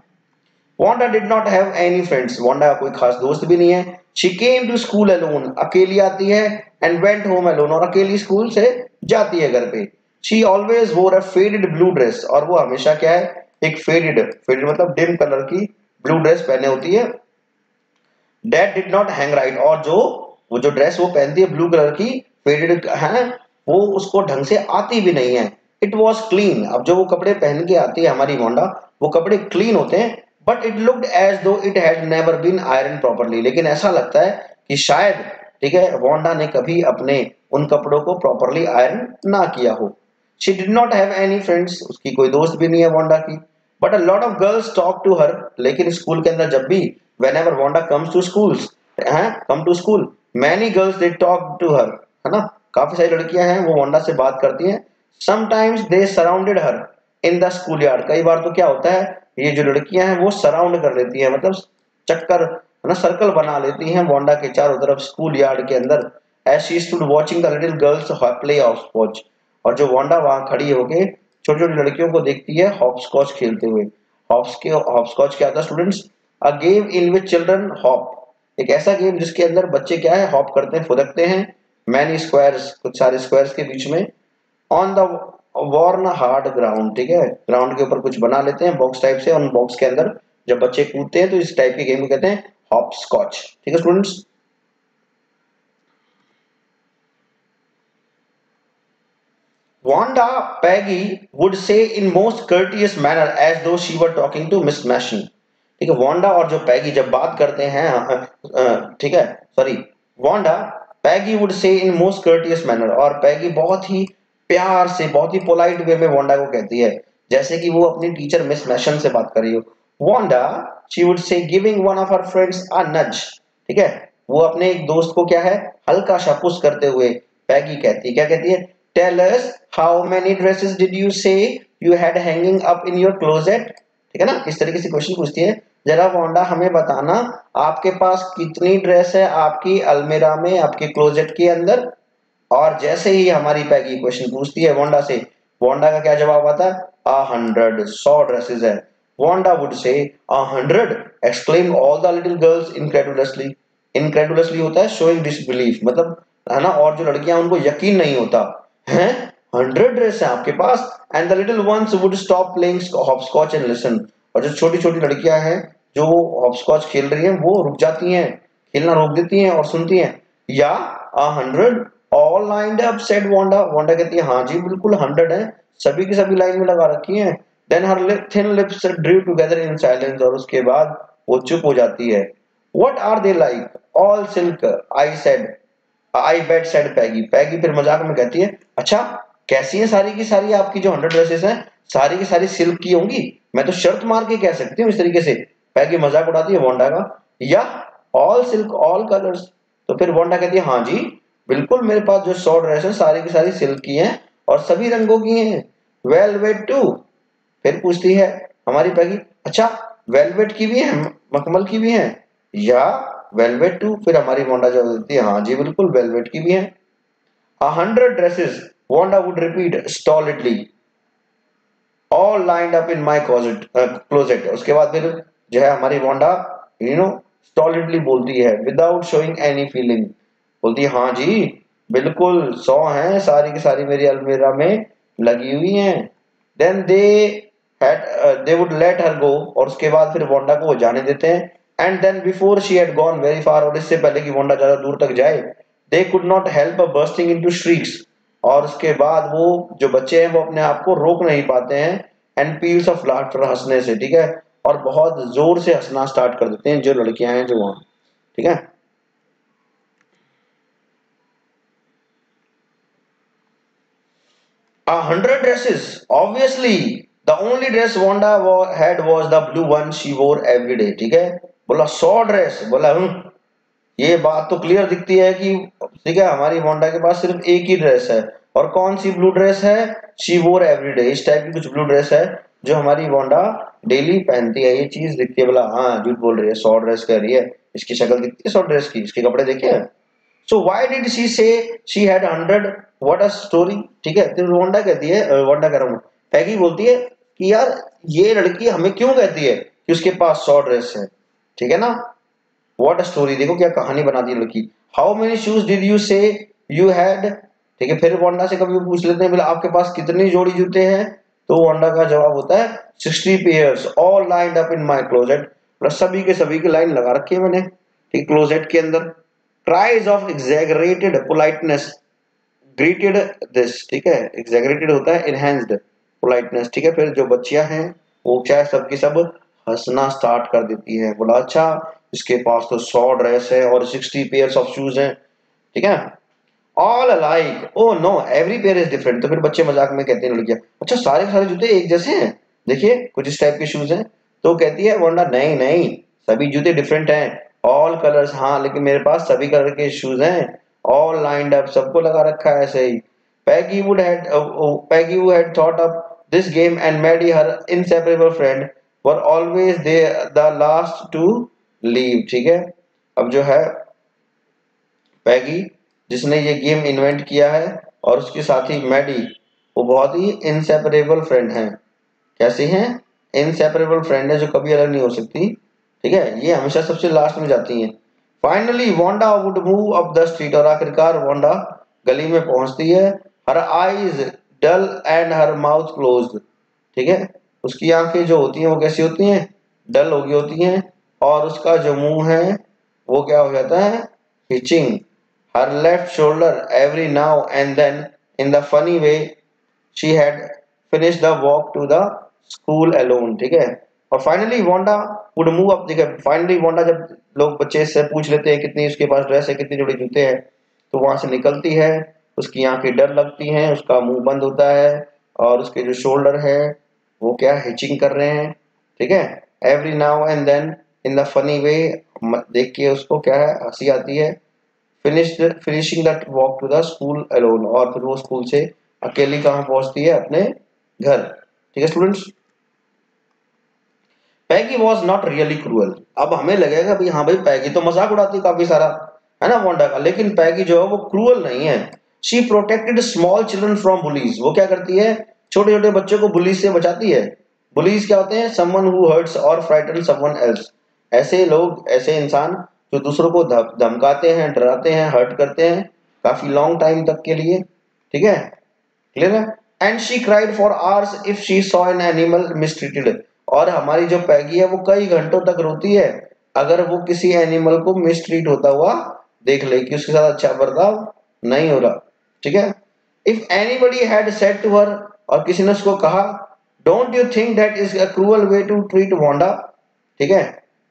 Wanda did not have any friends, Wanda का कोई खास दोस्त भी नहीं है। She came to school alone, अकेली आती है, एंड वेंट होम अलोन, और अकेली स्कूल से जाती है घर पे। शी ऑलवेज वोर अ फेडेड ब्लू ड्रेस, और वो हमेशा क्या है, एक फेडेड, फेडेड मतलब डिम कलर की ब्लू ड्रेस पहने होती है। That did not hang right, और जो वो जो ड्रेस वो पहनती है ब्लू कलर की फेडेड है, वो उसको ढंग से आती भी नहीं है। इट वॉज क्लीन, अब जो वो कपड़े पहन के आती है हमारी वांडा, वो कपड़े क्लीन होते हैं, but it looked as though it had never been iron properly, लेकिन ऐसा लगता है कि शायद, ठीक है, वांडा ने कभी अपने उन कपड़ों को प्रॉपर्ली आयरन ना किया हो। She did not have any friends, उसकी कोई दोस्त भी नहीं है वांडा की। But a lot of girls talk to her, लेकिन स्कूल के अंदर जब भी whenever Wanda comes to schools, come to school, many girls they talk to her, है ना, काफी सारी लड़कियां हैं वो वांडा से बात करती हैं। Sometimes they surrounded her in the schoolyard, कई बार तो क्या होता है, ये जो लड़कियां हैं वो सराउंड कर लेती हैं, मतलब चक्कर, है ना, सर्कल बना लेती हैं वांडा के चारों तरफ स्कूल यार्ड के अंदर। As she stood watching the little girls play hopscotch, और जो वांडा वहां खड़ी होके छोटी छोटी लड़कियों को देखती है हॉपस्कॉच खेलते हुए। हॉपस्कॉच क्या होता है students, a game in which children hop, एक ऐसा गेम जिसके अंदर बच्चे क्या है, हॉप करते हैं, फुदकते हैं, मैनी स्क्वायर्स, कुछ सारे स्क्वायर्स के बीच में, on the worn hard ground, ठीक है, ग्राउंड के ऊपर कुछ बना लेते हैं बॉक्स टाइप से, उन बॉक्स के अंदर जब बच्चे कूदते हैं तो इस टाइप के गेम को कहते हैं हॉप स्कॉच, ठीक है students. Wanda Peggy would say in most courteous manner as though she were talking to Miss Mashon, ठीक है, वांडा और जो पैगी जब बात करते हैं, ठीक है, sorry, Wanda, Peggy would say in most courteous manner, और पैगी बहुत ही प्यार से, बहुत ही पोलाइट वे में वांडा को कहती है, जैसे कि वो अपनी टीचर मिस मैशन से बात कर रही हो। Wanda, she would say giving one of her friends a nudge, ठीक है, वो अपने एक दोस्त को क्या है, हल्का सा पुश करते हुए पैगी कहती है, क्या कहती है, tell us how many dresses did you say you had hanging up in your closet, ठीक है ना, इस तरीके से क्वेश्चन पूछती है, जरा वांडा हमें बताना आपके पास कितनी ड्रेस है आपकी अलमीरा में, आपके क्लोजेट के अंदर। और जैसे ही हमारी पैगी क्वेश्चन पूछती है वांडा से, वांडा का क्या जवाब आता है, 100, 100 ड्रेसेस है। Wanda would say 100, exclaim all the little girls incredulously, incredulously होता है शोइंग डिसबिलीफ, मतलब, है ना, और जो लड़कियां उनको यकीन नहीं होता है, 100 ड्रेस है आपके पास। And the little ones would stop playing hopscotch and listen, और जो छोटी छोटी लड़कियां हैं जो हॉपस्कॉच खेल रही हैं वो रुक जाती हैं, खेलना रोक देती हैं और सुनती हैं। या 100 all lined up said Wanda, Wanda कहती है हाँ जी बिल्कुल 100 है, सभी की सभी लाइन में लगा रखी हैं। Then her thin lips drew together in silence, और उसके बाद वो चुप हो जाती है। What are they like, all silk, I said, I bet said Peggy, Peggy फिर मजाक में कहती है, अच्छा कैसी हैं सारी की सारी आपकी जो 100 ड्रेसेस हैं, सारी की सारी सिल्क की होंगी, मैं तो शर्त मार के कह सकती हूँ, इस तरीके से पैगी मजाक उड़ाती है वांडा का। या ऑल सिल्क ऑल कलर्स, तो फिर वांडा कहती है हाँ जी बिल्कुल मेरे पास जो 100 ड्रेस है सारी की सारी सिल्क की हैं और सभी रंगों की हैं। वेलवेट टू, फिर पूछती है हमारी पैगी, अच्छा वेलवेट की भी है, मखमल की भी है, या वेलवेट टू, फिर हमारी वांडा जवाब देती है हाँ जी बिल्कुल वेलवेट की भी है। 100 dresses Wanda would repeat stolidly, all lined up in my closet. उसके बाद फिर जो है हमारी वांडा stolidly बोलती है without showing any feeling. बोलती है हाँ जी बिल्कुल 100 हैं, सारी की सारी मेरी अलमीरा में लगी हुई हैं. Then they would let her go, और उसके बाद फिर वांडा को वो जाने देते हैं. And then before she had gone very far, और इससे पहले कि वांडा ज्यादा दूर तक जाए, they could not help bursting into shrieks. और उसके बाद वो जो बच्चे हैं वो अपने आप को रोक नहीं पाते हैं एंड पील्स ऑफ लाफ्टर, हंसने से. ठीक है, और बहुत जोर से हंसना स्टार्ट कर देते हैं जो लड़कियां हैं जो वहां. ठीक है, 100 dresses. Obviously, the only dress Wanda had was the blue one she wore every day. ठीक है, बोला 100 ड्रेस, बोला ये बात तो क्लियर दिखती है कि ठीक है हमारी वांडा के पास सिर्फ एक ही ड्रेस है, और कौन सी ब्लू ड्रेस है, शी वोर एवरीडे. इस टाइप की कुछ ब्लू ड्रेस है जो हमारी वांडा डेली पहनती है. ये चीज दिखती है. बोला हाँ झूठ बोल रही है, 100 ड्रेस कह रही है, इसकी शक्ल दिखती है 100 ड्रेस की, इसके कपड़े देखे हैं. सो व्हाई डिड शी से she had 100, what a story. ठीक है, तो वांडा कहती है, वांडा कह रहा हूँ, पैगी बोलती है कि यार ये लड़की हमें क्यों कहती है कि उसके पास 100 ड्रेस है. ठीक है ना, व्हाट अ स्टोरी. देखो क्या कहानी बना दी लड़की. How many shoes did you say you had. ठीक है, फिर वांडा से कभी पूछ लेते हैं बोला आपके पास कितनी जोड़ी जूते हैं, तो वांडा का जवाब होता है 60 pairs all lined up in my closet. Plus सभी के सभी की लाइन लगा रखी है मैंने, ठीक, क्लोजेट के अंदर. Cries of exaggerated politeness greeted this. ठीक है, एग्जैगरेटेड होता है इनहैंस्ड पोलाइटनेस. ठीक है, फिर जो बच्चियां हैं वो क्या है, सबकी सब हंसना स्टार्ट कर देती है. बोला अच्छा इसके पास तो 100 ड्रेस है और 60 पेयर्स ऑफ शूज हैं. ठीक है, all alike, oh know every pair is different. तो फिर बच्चे मजाक में कहते हैं लड़कियां अच्छा सारे सारे जूते एक जैसे हैं, देखिए कुछ इस टाइप के शूज हैं. तो कहती है वंडा नहीं नहीं सभी जूते डिफरेंट हैं. ऑल कलर्स, हाँ लेकिन मेरे पास सभी कलर के शूज हैं. ऑल लाइंड अप, सबको लगा रखा है ऐसे ही. Peggy who had thought up this game and Maddie, her inseparable friend, were always the last to leave. ठीक है, अब जो है पैगी जिसने ये गेम इन्वेंट किया है और उसके साथी मैडी, वो बहुत ही इनसेपरेबल फ्रेंड हैं. कैसे हैं, इनसेपरेबल फ्रेंड है जो कभी अलग नहीं हो सकती. ठीक है, ये हमेशा सबसे लास्ट में जाती हैं. Finally Wanda would move up the street, और आखिरकार वांडा गली में पहुंचती है. Her eyes dull and her mouth closed. ठीक है, उसकी आंखें जो होती हैं वो कैसी होती हैं, डल हो गई होती हैं, और उसका जो मुंह है वो क्या हो जाता है, hitching. Her left shoulder every now and then in the funny way she had finish the walk to the school alone. ठीक है, और finally Wanda would move up. ठीक है, फाइनली वांडा जब लोग बच्चे से पूछ लेते हैं कितनी उसके पास ड्रेस है, कितनी जोड़ी जूते हैं, तो वहां से निकलती है. उसकी आंखें डर लगती हैं, उसका मुंह बंद होता है, और उसके जो शोल्डर है वो क्या हिचिंग कर रहे हैं. ठीक है, every now and then in the funny way, देख के उसको क्या है हंसी आती है. Finishing that walk to the school alone, और फिर वो स्कूल से अकेली कहाँ पहुंचती है, अपने घर. ठीक है students, Peggy was not really cruel. अब हमें लगेगा भाई हाँ भाई पैगी तो मजाक उड़ाती काफी सारा है ना वांडा का, लेकिन पैगी जो है वो क्रूअल नहीं है. She protected small children from bullies. वो क्या करती है, छोटे छोटे बच्चों को बुलीज से बचाती है. बुलीज क्या होते हैं, समवन हु हर्ट्स और फ्राइटन समवन एल्स. ऐसे लोग, ऐसे इंसान जो दूसरों को धमकाते हैं, डराते हैं, हर्ट करते हैं काफी लॉन्ग टाइम तक के लिए. ठीक है, क्लियर है. And she cried for hours if she saw an animal mistreated. और हमारी जो पैगी है वो कई घंटों तक रोती है अगर वो किसी एनिमल को मिसट्रीट होता हुआ देख ले, कि उसके साथ अच्छा बर्ताव नहीं हो रहा. ठीक है, if anybody had said to her, और किसी ने उसको कहा, don't you think that is a cruel way to treat Wanda. ठीक है,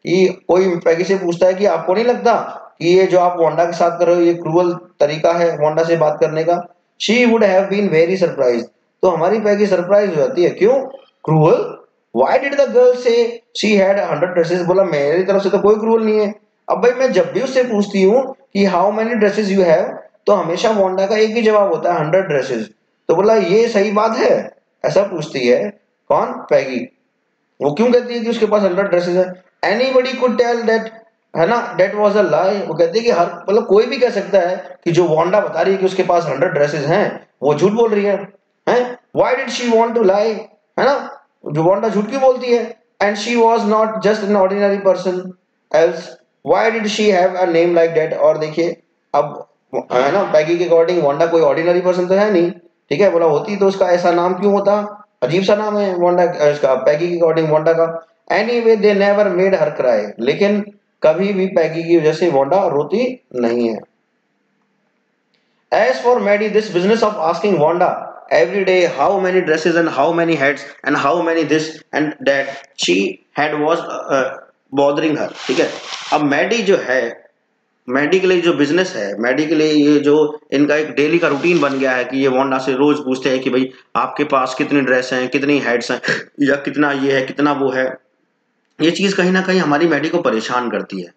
कि कोई पैगी से पूछता है कि आपको नहीं लगता कि ये जो आप वांडा के साथ कर रहे हो ये क्रूअल तरीका है वांडा से बात करने का. She would have been very surprised. तो हमारी पैगी सरप्राइज हो जाती है, क्यों, cruel. Why did the girl say she had 100 dresses? बोला मेरी तरफ से तो कोई क्रूअल नहीं है. अब भाई मैं जब भी उससे पूछती हूँ कि how many dresses you have, तो हमेशा वांडा का एक ही जवाब होता है 100 dresses. तो बोला ये सही बात है, ऐसा पूछती है कौन, पैगी. वो क्यों कहती है कि उसके पास 100 dresses है. Anybody could tell that है ना, डेट वॉज अ लाई। वो कहती है कि हर मतलब कोई भी कह सकता है कि जो वांडा बता रही है कि उसके पास 100 ड्रेसेस हैं, वो झूठ बोल रही है। हैं, why did she want to lie, है ना, जो वांडा झूठ क्यों बोलती है। And she was not just an ordinary person else, why did she have a name like that. और देखिए अब, है ना, पैगी के अकॉर्डिंग वांडा कोई ऑर्डिनरी पर्सन तो है नहीं, ठीक है, बोला होती तो उसका ऐसा नाम क्यों होता, अजीब सा नाम है वांडा इसका, पैगी के अकॉर्डिंग वांडा का। Anyway they never made her cry, लेकिन कभी भी पैगी की वजह से वांडा रोती नहीं है। As for Maddie, this business of asking Wanda every day how many dresses and how many hats and how many this and that she had was bothering her, ठीक है। अब मैडी जो है, मैडी के लिए जो बिजनेस है, Maddie के लिए ये जो इनका एक डेली का रूटीन बन गया है कि ये वांडा से रोज पूछते हैं कि भाई आपके पास कितनी ड्रेस हैं, कितनी हेड्स हैं, या कितना ये है, कितना वो है। ये चीज कहीं ना कहीं हमारी मैडी को परेशान करती है।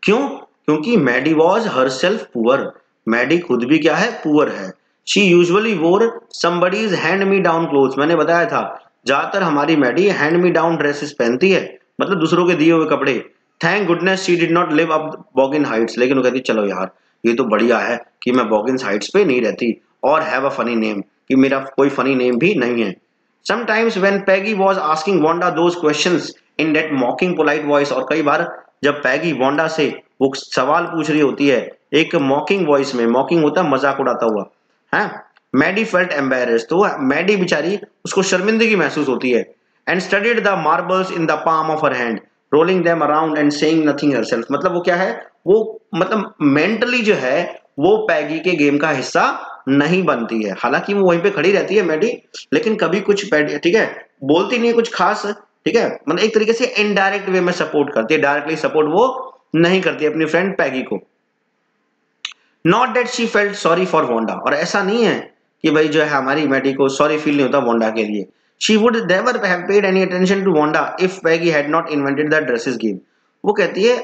क्यों? क्योंकि Maddie was herself poor, Maddie खुद भी क्या है, पुअर है। She usually wore somebody's hand me down clothes, मैंने बताया था ज्यादातर हमारी Maddie hand me down dresses पहनती है, मतलब दूसरों के दिए हुए कपड़े। Thank goodness she did not live up Boggins Heights, लेकिन वो कहती चलो यार ये तो बढ़िया है कि मैं बॉगिन हाइट्स पे नहीं रहती, और हैव अ फनी नेम, कि मेरा कोई फनी नेम भी नहीं है। Sometimes when Peggy was asking Wanda those questions in that mocking polite voice, और कई बार जब पैगी वांडा से वो सवाल पूछ रही होती है एक मॉकिंग वॉइस में, मॉकिंग होता है मजाक उड़ाता हुआ, है, मैडी फेल्ट एम्बेरेस्ड, तो मैडी बेचारी उसको शर्मिंदगी महसूस होती है। And studied the marbles in the palm of her hand rolling them around and saying nothing herself, मतलब वो क्या है, वो मतलब मेंटली जो है वो पैगी के गेम का हिस्सा नहीं बनती है। हालांकि वो वहीं पे खड़ी रहती है मैडी, लेकिन कभी कुछ ठीक है बोलती नहीं है कुछ खास, ठीक है, मतलब एक तरीके से इनडायरेक्ट वे में सपोर्ट करती है, डायरेक्टली सपोर्ट वो नहीं करती अपनी फ्रेंड पैगी को। Not that she felt sorry for Wanda, और ऐसा नहीं है कि भाई जो है हमारी मैडी को सॉरी फील नहीं होता वांडा के लिए। She would never have paid any attention to Wanda if Peggy had not invented the dresses game. वो कहती है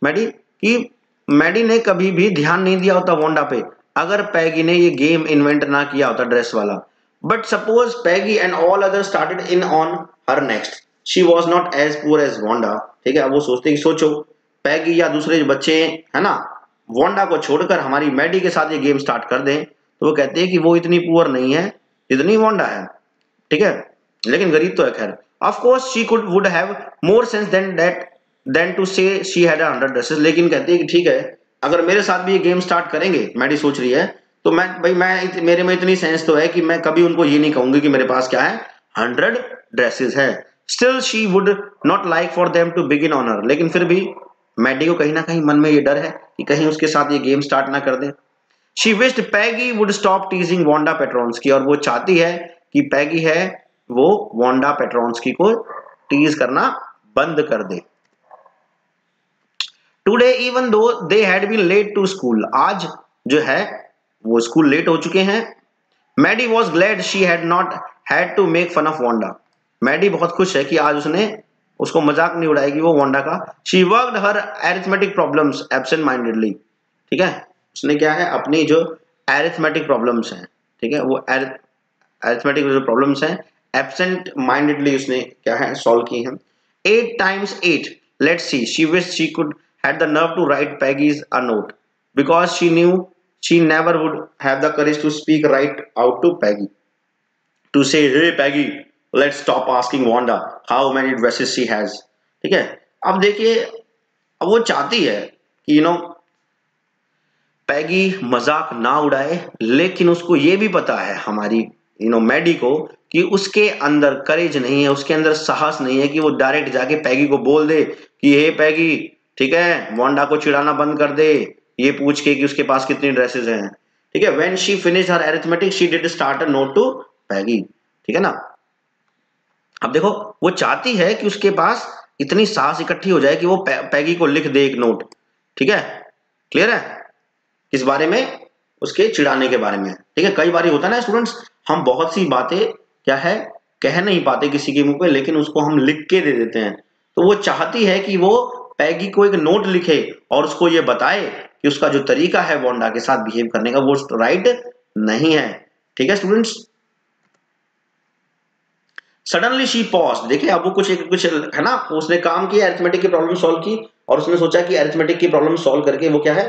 मैडी कि मैडी ने कभी भी ध्यान नहीं दिया होता वांडा पे अगर पैगी ने ये गेम इन्वेंट ना किया होता ड्रेस वाला। But suppose Peggy and all other started in on her next, she was not as poor as Wanda, ठीक है। अब वो सोचते कि सोचो पैगी या दूसरे जो बच्चे है ना वांडा को छोड़कर हमारी मैडी के साथ ये गेम स्टार्ट कर दें, तो वो कहते हैं कि वो इतनी पुअर नहीं है जितनी वांडा है, ठीक है, लेकिन गरीब तो है खैर। Of course she could would have more sense than that then to say she had 100 dresses, लेकिन कहती है कि ठीक है अगर मेरे साथ भी ये गेम स्टार्ट करेंगे, मैडी सोच रही है, तो मैं भाई मैं मेरे में इतनी सेंस तो है कि मैं कभी उनको ये नहीं कहूंगी कि मेरे पास क्या है 100 ड्रेसेस है। Still she would not like for them to begin on her, लेकिन फिर भी मैडी को कहीं ना कहीं मन में ये डर है कि कहीं उसके साथ ये गेम स्टार्ट ना कर दे। She wished Peggy would stop teasing Wanda Petronski, और वो चाहती है कि पैगी है वो वांडा पेट्रोन्स्की को टीज करना बंद कर दे। Today even though they had been late to school, आज जो है वो स्कूल लेट हो चुके हैं। Maddie was glad she had not had to make fun of Wanda, Maddie बहुत खुश है कि आज उसने उसको मजाक नहीं उड़ाएगी वो वांडा का। She worked her arithmetic problems absent mindedly, ठीक है, उसने क्या है अपनी जो अरिथमेटिक प्रॉब्लम्स हैं, ठीक है, वो अरिथमेटिक जो प्रॉब्लम्स हैं एब्सेंट माइंडेडली उसने क्या है सॉल्व की हैं। 8 times 8, let's see, she wished she could had the nerve to write Peggy's a note because she knew she never would have the courage to speak right out to Peggy to say hey Peggy let's stop asking Wanda how many dresses she has, ठीक है। अब देखिए अब वो चाहती है कि पैगी मजाक ना उड़ाए, लेकिन उसको ये भी पता है हमारी मैडी को कि उसके अंदर करेज नहीं है, उसके अंदर साहस नहीं है कि वो डायरेक्ट जाके पैगी को बोल दे कि हे पैगी, ठीक है, वांडा को चिढ़ाना बंद कर दे ये पूछ के कि उसके पास कितनी ड्रेसेस हैं, ठीक है। When she finished her arithmetic she did start a note to Peggy, ठीक है ना। अब देखो वो चाहती है कि उसके पास इतनी साहस इकट्ठी हो जाए कि वो पैगी को लिख दे एक नोट, ठीक है, क्लियर है, किस बारे में, उसके चिढ़ाने के बारे में, ठीक है। कई बार होता है ना स्टूडेंट्स, हम बहुत सी बातें क्या है कह नहीं पाते किसी के मुंह पे, लेकिन उसको हम लिख के दे देते हैं। तो वो चाहती है कि वो पैगी को एक नोट लिखे और उसको ये बताए कि उसका जो तरीका है वांडा के साथ बिहेव करने का वो राइट नहीं है, ठीक है स्टूडेंट्स। सडनली शी पॉज, देखिए अब वो कुछ है ना, उसने काम किया अरिथमेटिक की प्रॉब्लम सॉल्व की, और उसने सोचा कि अरिथमेटिक की प्रॉब्लम सॉल्व करके वो क्या है,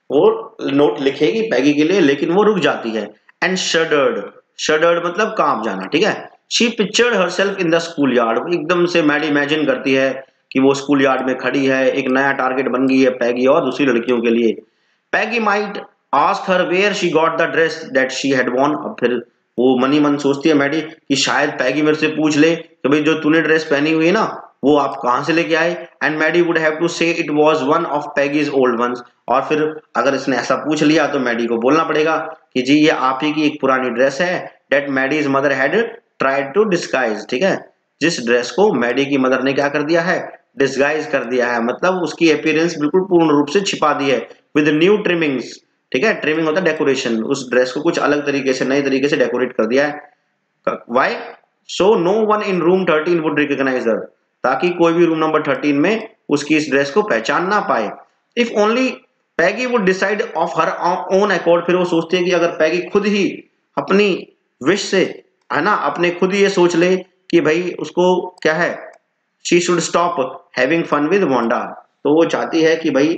वो नोट लिखेगी पैगी के लिए, लेकिन वो रुक जाती है। एंड शडर्ड मतलब कांप जाना, ठीक है। She pictured herself in the school yard, एकदम से मैडी इमेजिन करती है कि वो स्कूल यार्ड में खड़ी है, एक नया टारगेट बन गई है पैगी और दूसरी लड़कियों के लिए। Peggy might ask her where she got the dress that she had worn. अब फिर वो मनी मन सोचती है मैडी कि शायद पैगी मेरे से पूछ ले कि भाई जो तूने ड्रेस पहनी हुई है ना वो आप कहां से लेके आए। And Maddie would have to say it was one of Peggy's old ones. और फिर अगर इसने ऐसा पूछ लिया तो मैडी को बोलना पड़ेगा कि जी ये आप ही की एक पुरानी ड्रेस है, that Maddie's mother had tried to disguise, ठीक है, जिस ड्रेस को मैडी की मदर ने क्या कर दिया है, डिस्गाइज कर दिया है, मतलब उसकी अपीयरेंस बिल्कुल पूर्ण रूप से छिपा दी है, विद न्यू ट्रिमिंग्स, ठीक है, ट्रिमिंग होता है डेकोरेशन, उस ड्रेस को कुछ अलग तरीके से नए तरीके से डेकोरेट कर दिया है। Why? So no one in room 13 would recognize her, ताकि कोई भी रूम नंबर 13 में उसकी इस ड्रेस को पहचान ना पाए। If only Peggy would decide of her own accord, फिर वो सोचती है कि अगर पैगी खुद ही अपनी विश से, है ना, अपने खुद ही ये सोच ले कि भाई उसको क्या है, she should stop having fun with Wanda, तो वो चाहती है कि भाई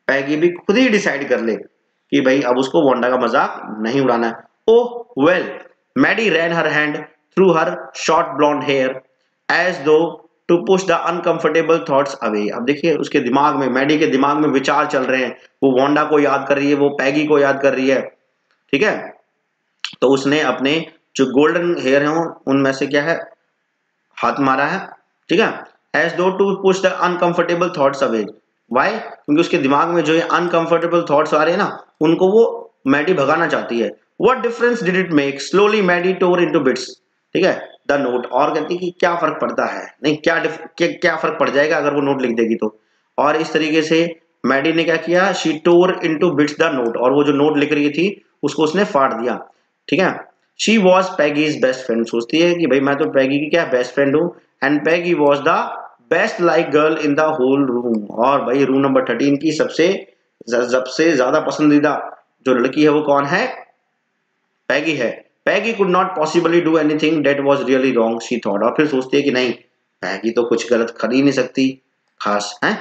पैगी भी खुद ही डिसाइड कर ले कि भाई अब उसको वांडा का मजाक नहीं उड़ाना है। Oh well, Maddie ran her hand through her short blonde hair as though to push the uncomfortable thoughts away. अब देखिए उसके दिमाग में, मैडी के दिमाग में विचार चल रहे हैं, वो वांडा को याद कर रही है, वो पैगी को याद कर रही है, ठीक है। तो उसने अपने जो गोल्डन हेयर हैं उनमें से क्या है, हाथ मारा है, ठीक है, as though to push the uncomfortable thoughts away. Why? क्योंकि उसके दिमाग में जो ये अनकंफर्टेबल थॉट्स आ रहे हैं ना उनको वो मैडी भगाना चाहती है। What difference did it make, slowly Maddie tore into bits, ठीक है, द नोट। और कहती है कि क्या फर्क पड़ता है, नहीं क्या फर्क पड़ जाएगा अगर वो नोट लिख देगी तो। और इस तरीके से मैडी ने क्या किया, she tore into bits the note, और वो जो नोट लिख रही थी उसको उसने फाड़ दिया, ठीक है। She was Peggy's best friend, सोचती है कि भाई मैं तो पैगी की क्या बेस्ट फ्रेंड हूँ। And Peggy was the best like girl in the whole room, और भाई रूम नंबर 13 की सबसे ज्यादा पसंदीदा जो लड़की है वो कौन है, पैगी है। Peggy could not possibly do anything that was really wrong she thought, और फिर सोचती है कि नहीं पैगी तो कुछ गलत कर ही नहीं सकती खास है।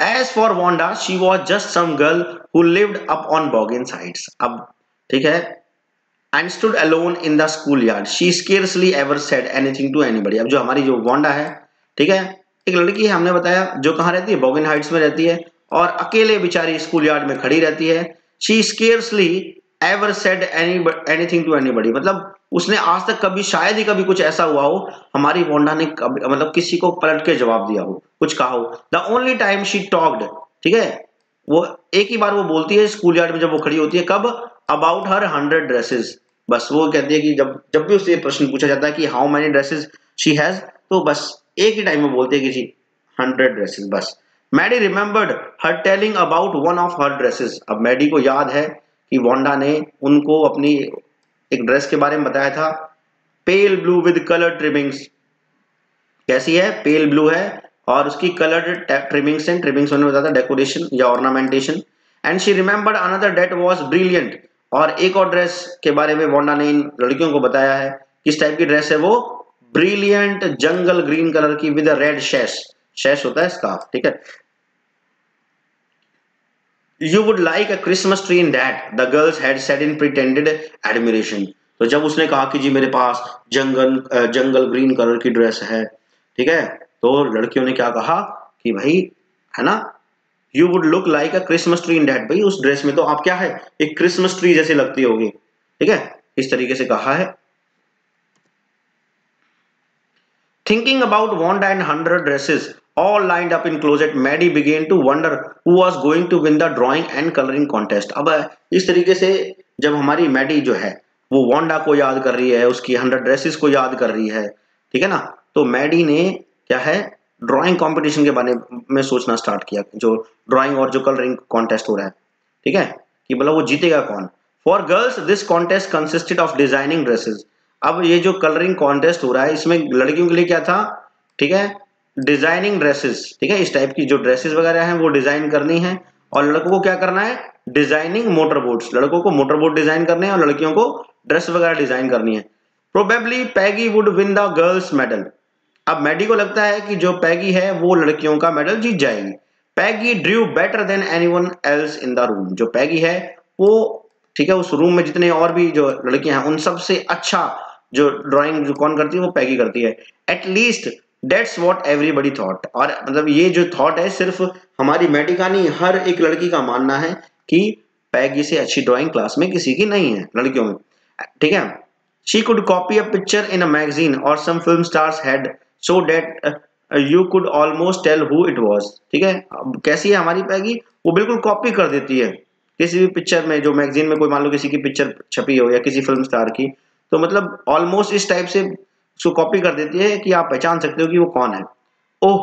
As for Wanda she was just some girl who lived up on Boggins sides. अब ठीक है, and stood alone in the school yard, she scarcely ever said anything to anybody. अब जो हमारी जो वांडा है, ठीक है, एक लड़की है, हमने बताया जो कहाँ रहती है, बॉगिन हाइट्स में रहती है, और अकेले बेचारी स्कूल यार्ड में खड़ी रहती है। She scarcely ever said anything to anybody, मतलब उसने आज तक कभी, शायद ही कभी कुछ ऐसा हुआ हो हमारी वांडा ने कभी, मतलब किसी को पलट के जवाब दिया हो, कुछ कहा हो। The only time she talked, ठीक है, वो एक ही बार वो बोलती है स्कूल यार्ड में जब वो खड़ी होती है, कब, अबाउट हर 100 ड्रेसेस। बस वो कहती है कि जब जब भी उससे प्रश्न पूछा जाता है कि how many dresses she has, तो बस एक ही टाइम में बोलते हैं कि जी 100 ड्रेसेस बस। Maddie remembered her telling about one of her dresses. अब मैडी को याद है कि वांडा ने उनको अपनी एक ड्रेस के बारे में बताया था, pale blue with colour trimmings. कैसी है, पेल ब्लू है और उसकी कलर्ड ट्रिमिंग्स हैं, ट्रिमिंग्स होने में बताता डेकोरेशन या ornamentation. And she remembered another that was brilliant, और एक और ड्रेस के बारे में वांडा ने इन लड़कियों को बताया है, किस टाइप की ड्रेस है वो, ब्रिलियंट जंगल ग्रीन कलर की विद अ रेड शैश, शैश होता है स्कार्फ, ठीक है। You would like a Christmas tree in that, the girls had said in pretended admiration. तो जब उसने कहा कि जी मेरे पास जंगल ग्रीन कलर की ड्रेस है, ठीक है, तो लड़कियों ने क्या कहा कि भाई, है ना, you would look like a Christmas tree in that, भाई उस ड्रेस में तो आप क्या है, एक क्रिसमस ट्री जैसे लगती होगी, ठीक है, इस तरीके से कहा है। Thinking about Wanda and 100 dresses all lined up in closet, Maddie began to wonder who was going to win the drawing and coloring contest। अब इस तरीके से जब हमारी मैडी जो है वो वांडा को याद कर रही है, उसकी 100 ड्रेसेस को याद कर रही है, ठीक है ना, तो मैडी ने क्या है, ड्राइंग कंपटीशन के बारे में सोचना स्टार्ट किया, जो ड्राइंग और जो कलरिंग कॉन्टेस्ट हो रहा है, ठीक है, कि मतलब वो जीतेगा कौन। For girls this contest consisted of designing dresses. अब ये जो कलरिंग कॉन्टेस्ट हो रहा है इसमें लड़कियों के लिए क्या था, ठीक है, डिजाइनिंग ड्रेसेस, ठीक है, इस टाइप की जो ड्रेसेस वगैरह हैं वो डिजाइन करनी है, और लड़कों को क्या करना है, डिजाइनिंग मोटरबोट्स, लड़कों को मोटरबोट डिजाइन करने हैं और लड़कियों को ड्रेस वगैरह डिजाइन करनी है। Probably Peggy would win the girls medal, अब मैडी को लगता है कि जो पैगी है वो लड़कियों का मेडल जीत जाएगी। Peggy drew better than anyone else in the room. जो पैगी है वो, ठीक है, उस रूम में जितने और भी जो लड़कियां हैं उन सबसे अच्छा जो ड्राइंग जो कौन करती है वो पैगी करती है। At least that's what everybody thought. और मतलब ये जो थॉट है सिर्फ हमारी मैडी का नहीं, हर एक लड़की का मानना है कि पैगी से अच्छी ड्राइंग क्लास में किसी की नहीं है लड़कियों में, ठीक है। She could copy a picture in a magazine और some film stars head so that you could almost tell who it was, ठीक है। अब कैसी है हमारी पैगी, वो बिल्कुल कॉपी कर देती है किसी भी पिक्चर में, जो मैगजीन में कोई मान लो किसी की पिक्चर छपी हो या किसी फिल्म स्टार की, तो मतलब ऑलमोस्ट इस टाइप से उसको कॉपी कर देती है कि आप पहचान सकते हो कि वो कौन है। Oh,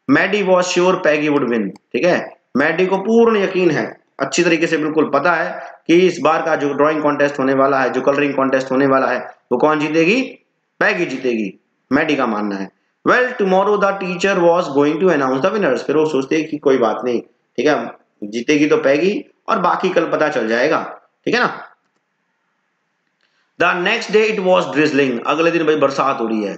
Maddie was sure Peggy would win, ठीक है। मैडी को पूर्ण यकीन है, अच्छी तरीके से बिल्कुल पता है कि इस बार का जो ड्राइंग कॉन्टेस्ट होने वाला है, जो कलरिंग कॉन्टेस्ट होने वाला है, वो कौन जीतेगी, पैगी जीतेगी, मैडी का मानना है। Well tomorrow the teacher was going to announce the winners. फिर वो सोचते हैं कि कोई बात नहीं, ठीक है, जीतेगी तो पैगी और बाकी कल पता चल जाएगा, ठीक है ना। The next day it was drizzling. अगले दिन भाई बरसात हो रही है,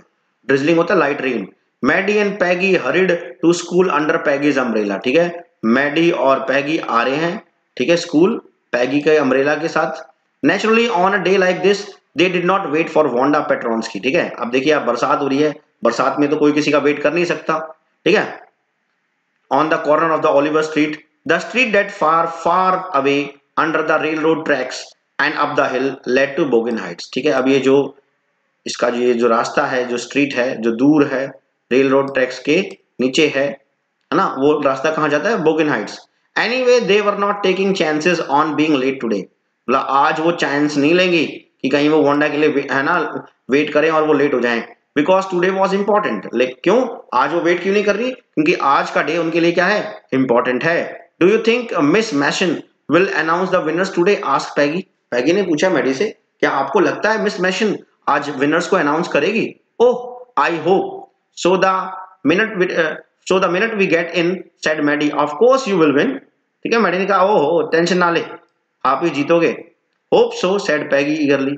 ड्रिजलिंग होता है light rain. Maddie and Peggy hurried to school under Peggy's umbrella, ठीक है। मैडी और पैगी आ रहे हैं, ठीक है, स्कूल पैगी के अम्ब्रेला के साथ। Naturally on a day like this they did not wait for Wanda Petronski, ठीक है। अब देखिए, अब बरसात हो रही है, बरसात में तो कोई किसी का वेट कर नहीं सकता, ठीक है। On the corner of the Oliver street, the street that far far away under the rail road tracks and up the hill led to Boggins Heights, ठीक है। अब ये जो इसका जो ये जो रास्ता है, जो स्ट्रीट है, जो दूर है रेल रोड ट्रैक्स के नीचे है ना, वो रास्ता कहाँ जाता है, Boggins Heights. Anyway they were not taking chances on being late today. मतलब आज वो चांस नहीं लेंगी कि कहीं वो वांडा के लिए है ना वेट करें और वो लेट हो जाएं, बिकॉज टुडे वाज इंपॉर्टेंट। क्यों आज वो वेट क्यों नहीं कर रही, क्योंकि आज का डे उनके लिए क्या है, इंपॉर्टेंट है। Do you think Miss Mason will announce the winners today, ask Peggy. Peggy ने पूछा मैडी से, क्या आपको लगता है मिस मैशन आज विनर्स को अनाउंस करेगी। Oh I hope so the minute we get in said Maddie, of course you will win, ठीक है। मैडी ने कहा ओहो टेंशन ना ले, आप ही जीतोगे। होप सो सेड पैगी ईगरली,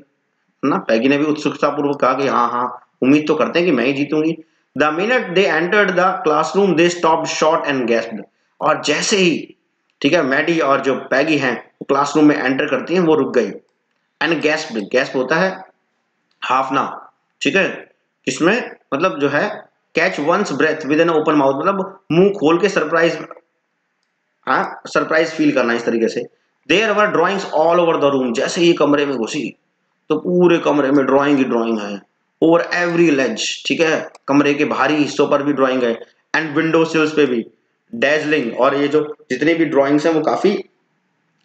ना पैगी ने भी उत्सुकता पूर्वक कहा कि हाँ हाँ उम्मीद तो करते हैं कि मैं ही जीतूंगी। The minute they entered the classroom they stopped short and gasped. और जैसे ही, ठीक है, मैडी और जो पैगी हैं वो क्लासरूम में एंटर करती हैं, वो रुक गई। एंड गैस्प्ड, गैस्प होता है हाफना, ठीक है, इसमें मतलब जो है catch one's breath with an open mouth, मतलब मुंह खोल के सरप्राइज, हाँ सरप्राइज फील करना इस तरीके से। There were drawings all over the room. जैसे ही कमरे में घुसी तो पूरे कमरे में ड्राइंग ही ड्राइंग है, ओवर एवरी लेज, ठीक है, कमरे के बाहरी हिस्सों पर भी ड्राइंग है, एंड विंडो सिल्स पे भी। डेजलिंग, और ये जो जितनी भी ड्राइंग्स हैं वो काफी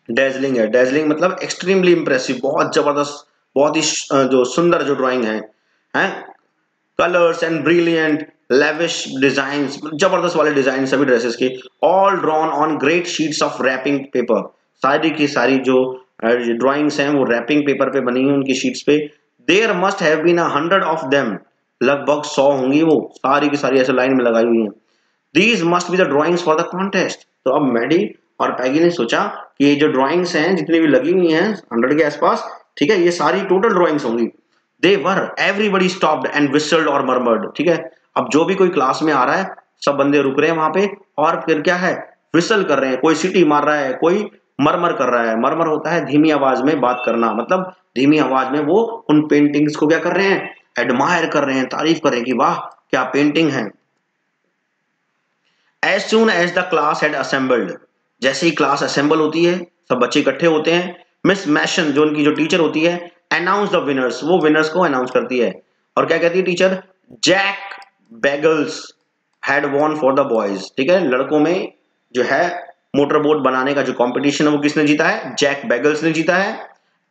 डेजलिंग है। डेजलिंग मतलब एक्सट्रीमली इंप्रेसिव, बहुत जबरदस्त, बहुत ही जो सुंदर जो ड्राइंग है, colours and brilliant lavish designs, जबरदस्त वाले डिजाइन सभी ड्रेसेस के, all drawn on great sheets of wrapping paper. सारी की सारी जो ड्राइंग्स हैं वो रैपिंग पेपर पे बनी हैं, उनकी शीट्स पे। There must have been 100 of them, लगभग 100 होंगी वो, सारी की सारी ऐसे लाइन में लगाई हुई हैं। These must be the drawings for the contest. तो अब मैडी और पैगी ने सोचा कि ये जो ड्राइंग्स हैं जितनी भी लगी हुई हैं 100 के आसपास, ठीक है, ये सारी टोटल ड्राइंग्स होंगी। दे वर एवरीबडी स्टॉप्ड एंड विस्टल्ड और मर्मर्ड, ठीक है। अब जो भी कोई क्लास में आ रहा है सब बंदे रुक रहे हैं वहां पे, और फिर क्या है, विसल कर रहे हैं, कोई सीटी मार रहा है, कोई मरमर कर रहा है। मरमर होता है धीमी आवाज में बात करना, मतलब धीमी आवाज में वो उन पेंटिंग्स को क्या कर रहे हैं, एडमायर कर रहे हैं, तारीफ कर रहे हैं कि वाह क्या पेंटिंग है। As soon as the class had assembled, जैसे ही क्लास असेंबल होती है, सब बच्चे इकट्ठे होते हैं, मिस मैशन जो उनकी जो टीचर होती है अनाउंस द विनर्स, वो विनर्स को अनाउंस करती है। और क्या कहती है teacher, Jack Beggles had won for the boys, ठीक है, लड़कों में जो है मोटर बोट बनाने का जो कंपटीशन है वो किसने जीता है, जैक बैगल्स ने जीता है।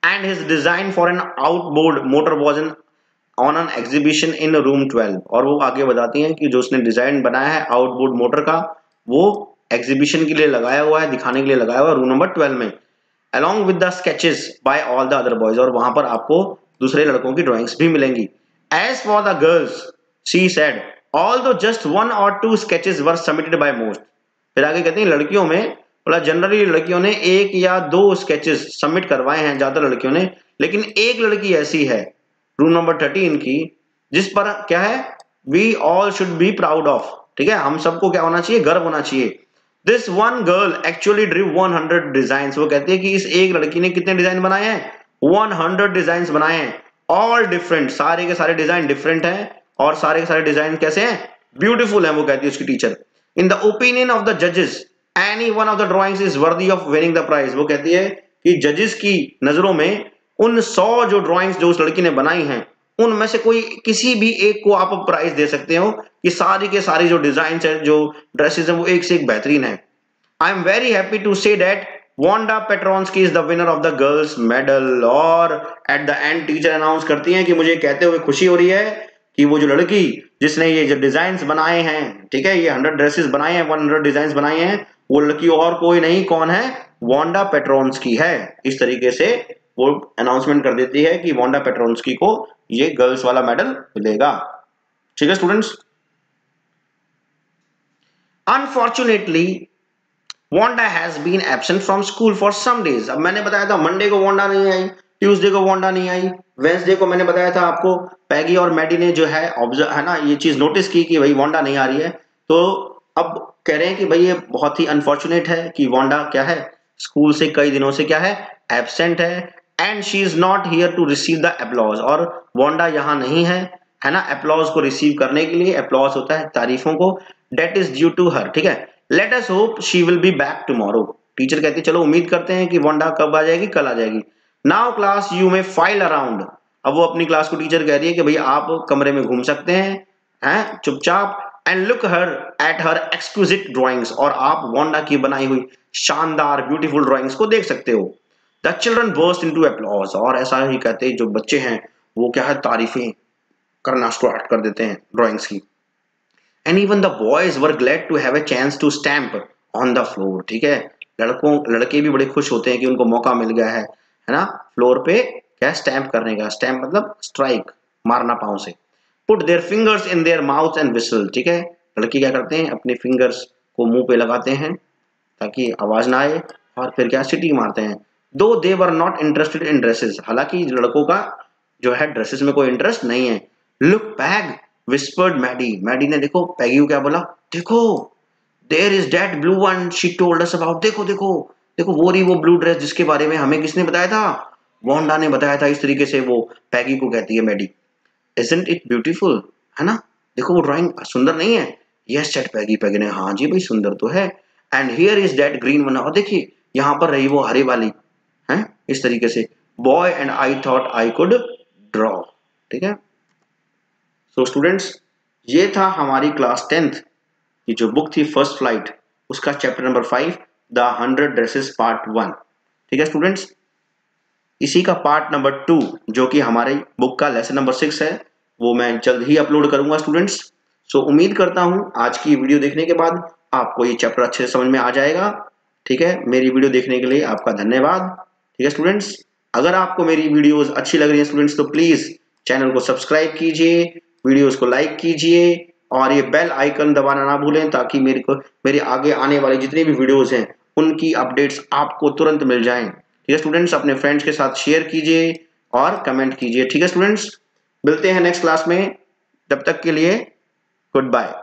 And his design for an outboard motor was an on an exhibition in room 12। और वो आगे बताती हैं कि जो उसने डिजाइन बनाया है आउटबोर्ड मोटर का, वो एग्जीबिशन के लिए लगाया हुआ है, दिखाने के लिए लगाया हुआ है रूम नंबर 12 में, along with the sketches by all the other boys। और वहां पर आपको दूसरे लड़कों की ड्राइंग्स भी मिलेंगी। As for the girls, she said, although just 1 or 2 sketches were submitted by most। फिर आगे कहते हैं लड़कियों में, बोला जनरली लड़कियों ने 1 या 2 स्केचेस सबमिट करवाए हैं ज्यादा लड़कियों ने, लेकिन एक लड़की ऐसी है रूम नंबर 13 की जिस पर क्या है we all should be proud of, ठीक है, हम सबको क्या होना चाहिए, गर्व होना चाहिए। This one girl actually Drew 100 design, वो कहती है कि इस एक लड़की ने कितने डिजाइन बनाए हैं, 100 डिजाइन बनाए हैं, ऑल डिफरेंट, सारे के सारे डिजाइन डिफरेंट हैं और सारे के सारे डिजाइन कैसे हैं, ब्यूटीफुल हैं, वो कहती है उसकी teacher. In the opinion of the जजेस any one of the drawings is worthy of winning the prize, वो कहती है कि जजेस की नजरों में उन 100 जो ड्राइंग्स जो उस लड़की ने बनाई हैं उनमें से कोई किसी भी एक को आप प्राइज दे सकते हो कि सारी के सारी जो डिजाइन है, जो ड्रेसेस हैं, वो एक से एक बेहतरीन है। I am very happy to say that Wanda Petronski is the winner of the girls medal. और at the end teacher announce करती हैं कि मुझे कहते हुए खुशी हो रही है कि वो जो लड़की जिसने ये जो डिजाइन बनाए हैं, ठीक है, ये 100 ड्रेसेस बनाए हैं, 100 डिजाइन बनाए हैं, वो लड़की और कोई नहीं, कौन है, वांडा पेट्रोन्स्की है। इस तरीके से वो अनाउंसमेंट कर देती है कि वांडा पेट्रोन्स्की को ये गर्ल्स वाला मेडल मिलेगा। ठीक है students. Unfortunately Wanda has been absent from school for some days. अब मैंने बताया था मंडे को वांडा नहीं आई, ट्यूसडे को वांडा नहीं आई, वेंसडे को मैंने बताया था आपको पैगी और मैडी ने जो है ऑब्जर्व है ना ये चीज नोटिस की कि भाई वांडा नहीं आ रही है। तो अब कह रहे हैं कि भाई ये बहुत ही अनफॉर्चुनेट है कि वांडा क्या है, स्कूल से कई दिनों से क्या है, एब्सेंट है, and she is not here to receive the applause, और वांडा यहाँ नहीं है ना, अप्लॉज को रिसीव करने के लिए, अप्लॉज होता है तारीफों को, that is due to her, ठीक है। Let us hope she will be back tomorrow. Teacher कहती है चलो उम्मीद करते हैं कि वांडा कब आ जाएगी, कल आ जाएगी। नाउ क्लास यू में फाइल अराउंड। अब वो अपनी क्लास को टीचर कह रही है कि भाई आप कमरे में घूम सकते हैं चुपचाप, and look her at her exclusive drawings, और आप वांडा की बनाई हुई शानदार ब्यूटीफुल ड्राइंग्स को देख सकते हो। The children burst into applause, और ऐसा ही कहते हैं जो बच्चे हैं वो क्या है, तारीफें करना स्टार्ट कर देते हैं ड्राइंग्स की। And even the boys were glad to have a chance to stamp on the floor, ठीक है, लड़के भी बड़े खुश होते हैं कि उनको मौका मिल गया है ना, फ्लोर पे क्या स्टैम्प करने का, स्टैम्प मतलब स्ट्राइक, मारना पांव से। Put their fingers in their mouth and whistle, ठीक है, लड़के क्या करते हैं अपने फिंगर्स को मुंह पे लगाते हैं ताकि आवाज ना आए, और फिर क्या सिटी मारते हैं। Though they were not interested in dresses, हालांकि लड़कों का जो है ड्रेसेस में कोई इंटरेस्ट नहीं है। Look Peg whispered Maddie, Maddie ने देखो पैगी को क्या बोला, देखो there is that blue one she told us about, देखो देखो देखो वो रही वो ब्लू ड्रेस जिसके बारे में हमें किसने बताया था, वांडा ने बताया था। इस तरीके से वो पैगी को कहती है मैडी। इजंट इट ब्यूटीफुल, है ना, देखो वो ड्राइंग सुंदर नहीं है। यस सेड पैगी, पैगी ने हाँ जी भाई सुंदर तो है। And here is that green one, और देखिए यहाँ पर रही वो हरे वाली है, इस तरीके से। Boy and I thought I could draw, ठीक है। सो स्टूडेंट्स ये था हमारी क्लास 10th की जो बुक थी फर्स्ट फ्लाइट, उसका chapter number 5 the 100 dresses part 1, ठीक है स्टूडेंट्स। इसी का पार्ट नंबर 2 जो कि हमारे बुक का लेसन नंबर 6 है वो मैं जल्द ही अपलोड करूंगा स्टूडेंट्स। सो उम्मीद करता हूं आज की वीडियो देखने के बाद आपको ये चैप्टर अच्छे से समझ में आ जाएगा, ठीक है। मेरी वीडियो देखने के लिए आपका धन्यवाद, ठीक है स्टूडेंट्स। अगर आपको मेरी वीडियोस अच्छी लग रही है स्टूडेंट्स तो प्लीज चैनल को सब्सक्राइब कीजिए, वीडियोस को लाइक कीजिए और ये बेल आइकन दबाना ना भूलें ताकि मेरे आगे आने वाली जितनी भी वीडियोस हैं उनकी अपडेट्स आपको तुरंत मिल जाएं, ठीक है स्टूडेंट्स। अपने फ्रेंड्स के साथ शेयर कीजिए और कमेंट कीजिए, ठीक है स्टूडेंट्स। मिलते हैं नेक्स्ट क्लास में, तब तक के लिए गुड बाय।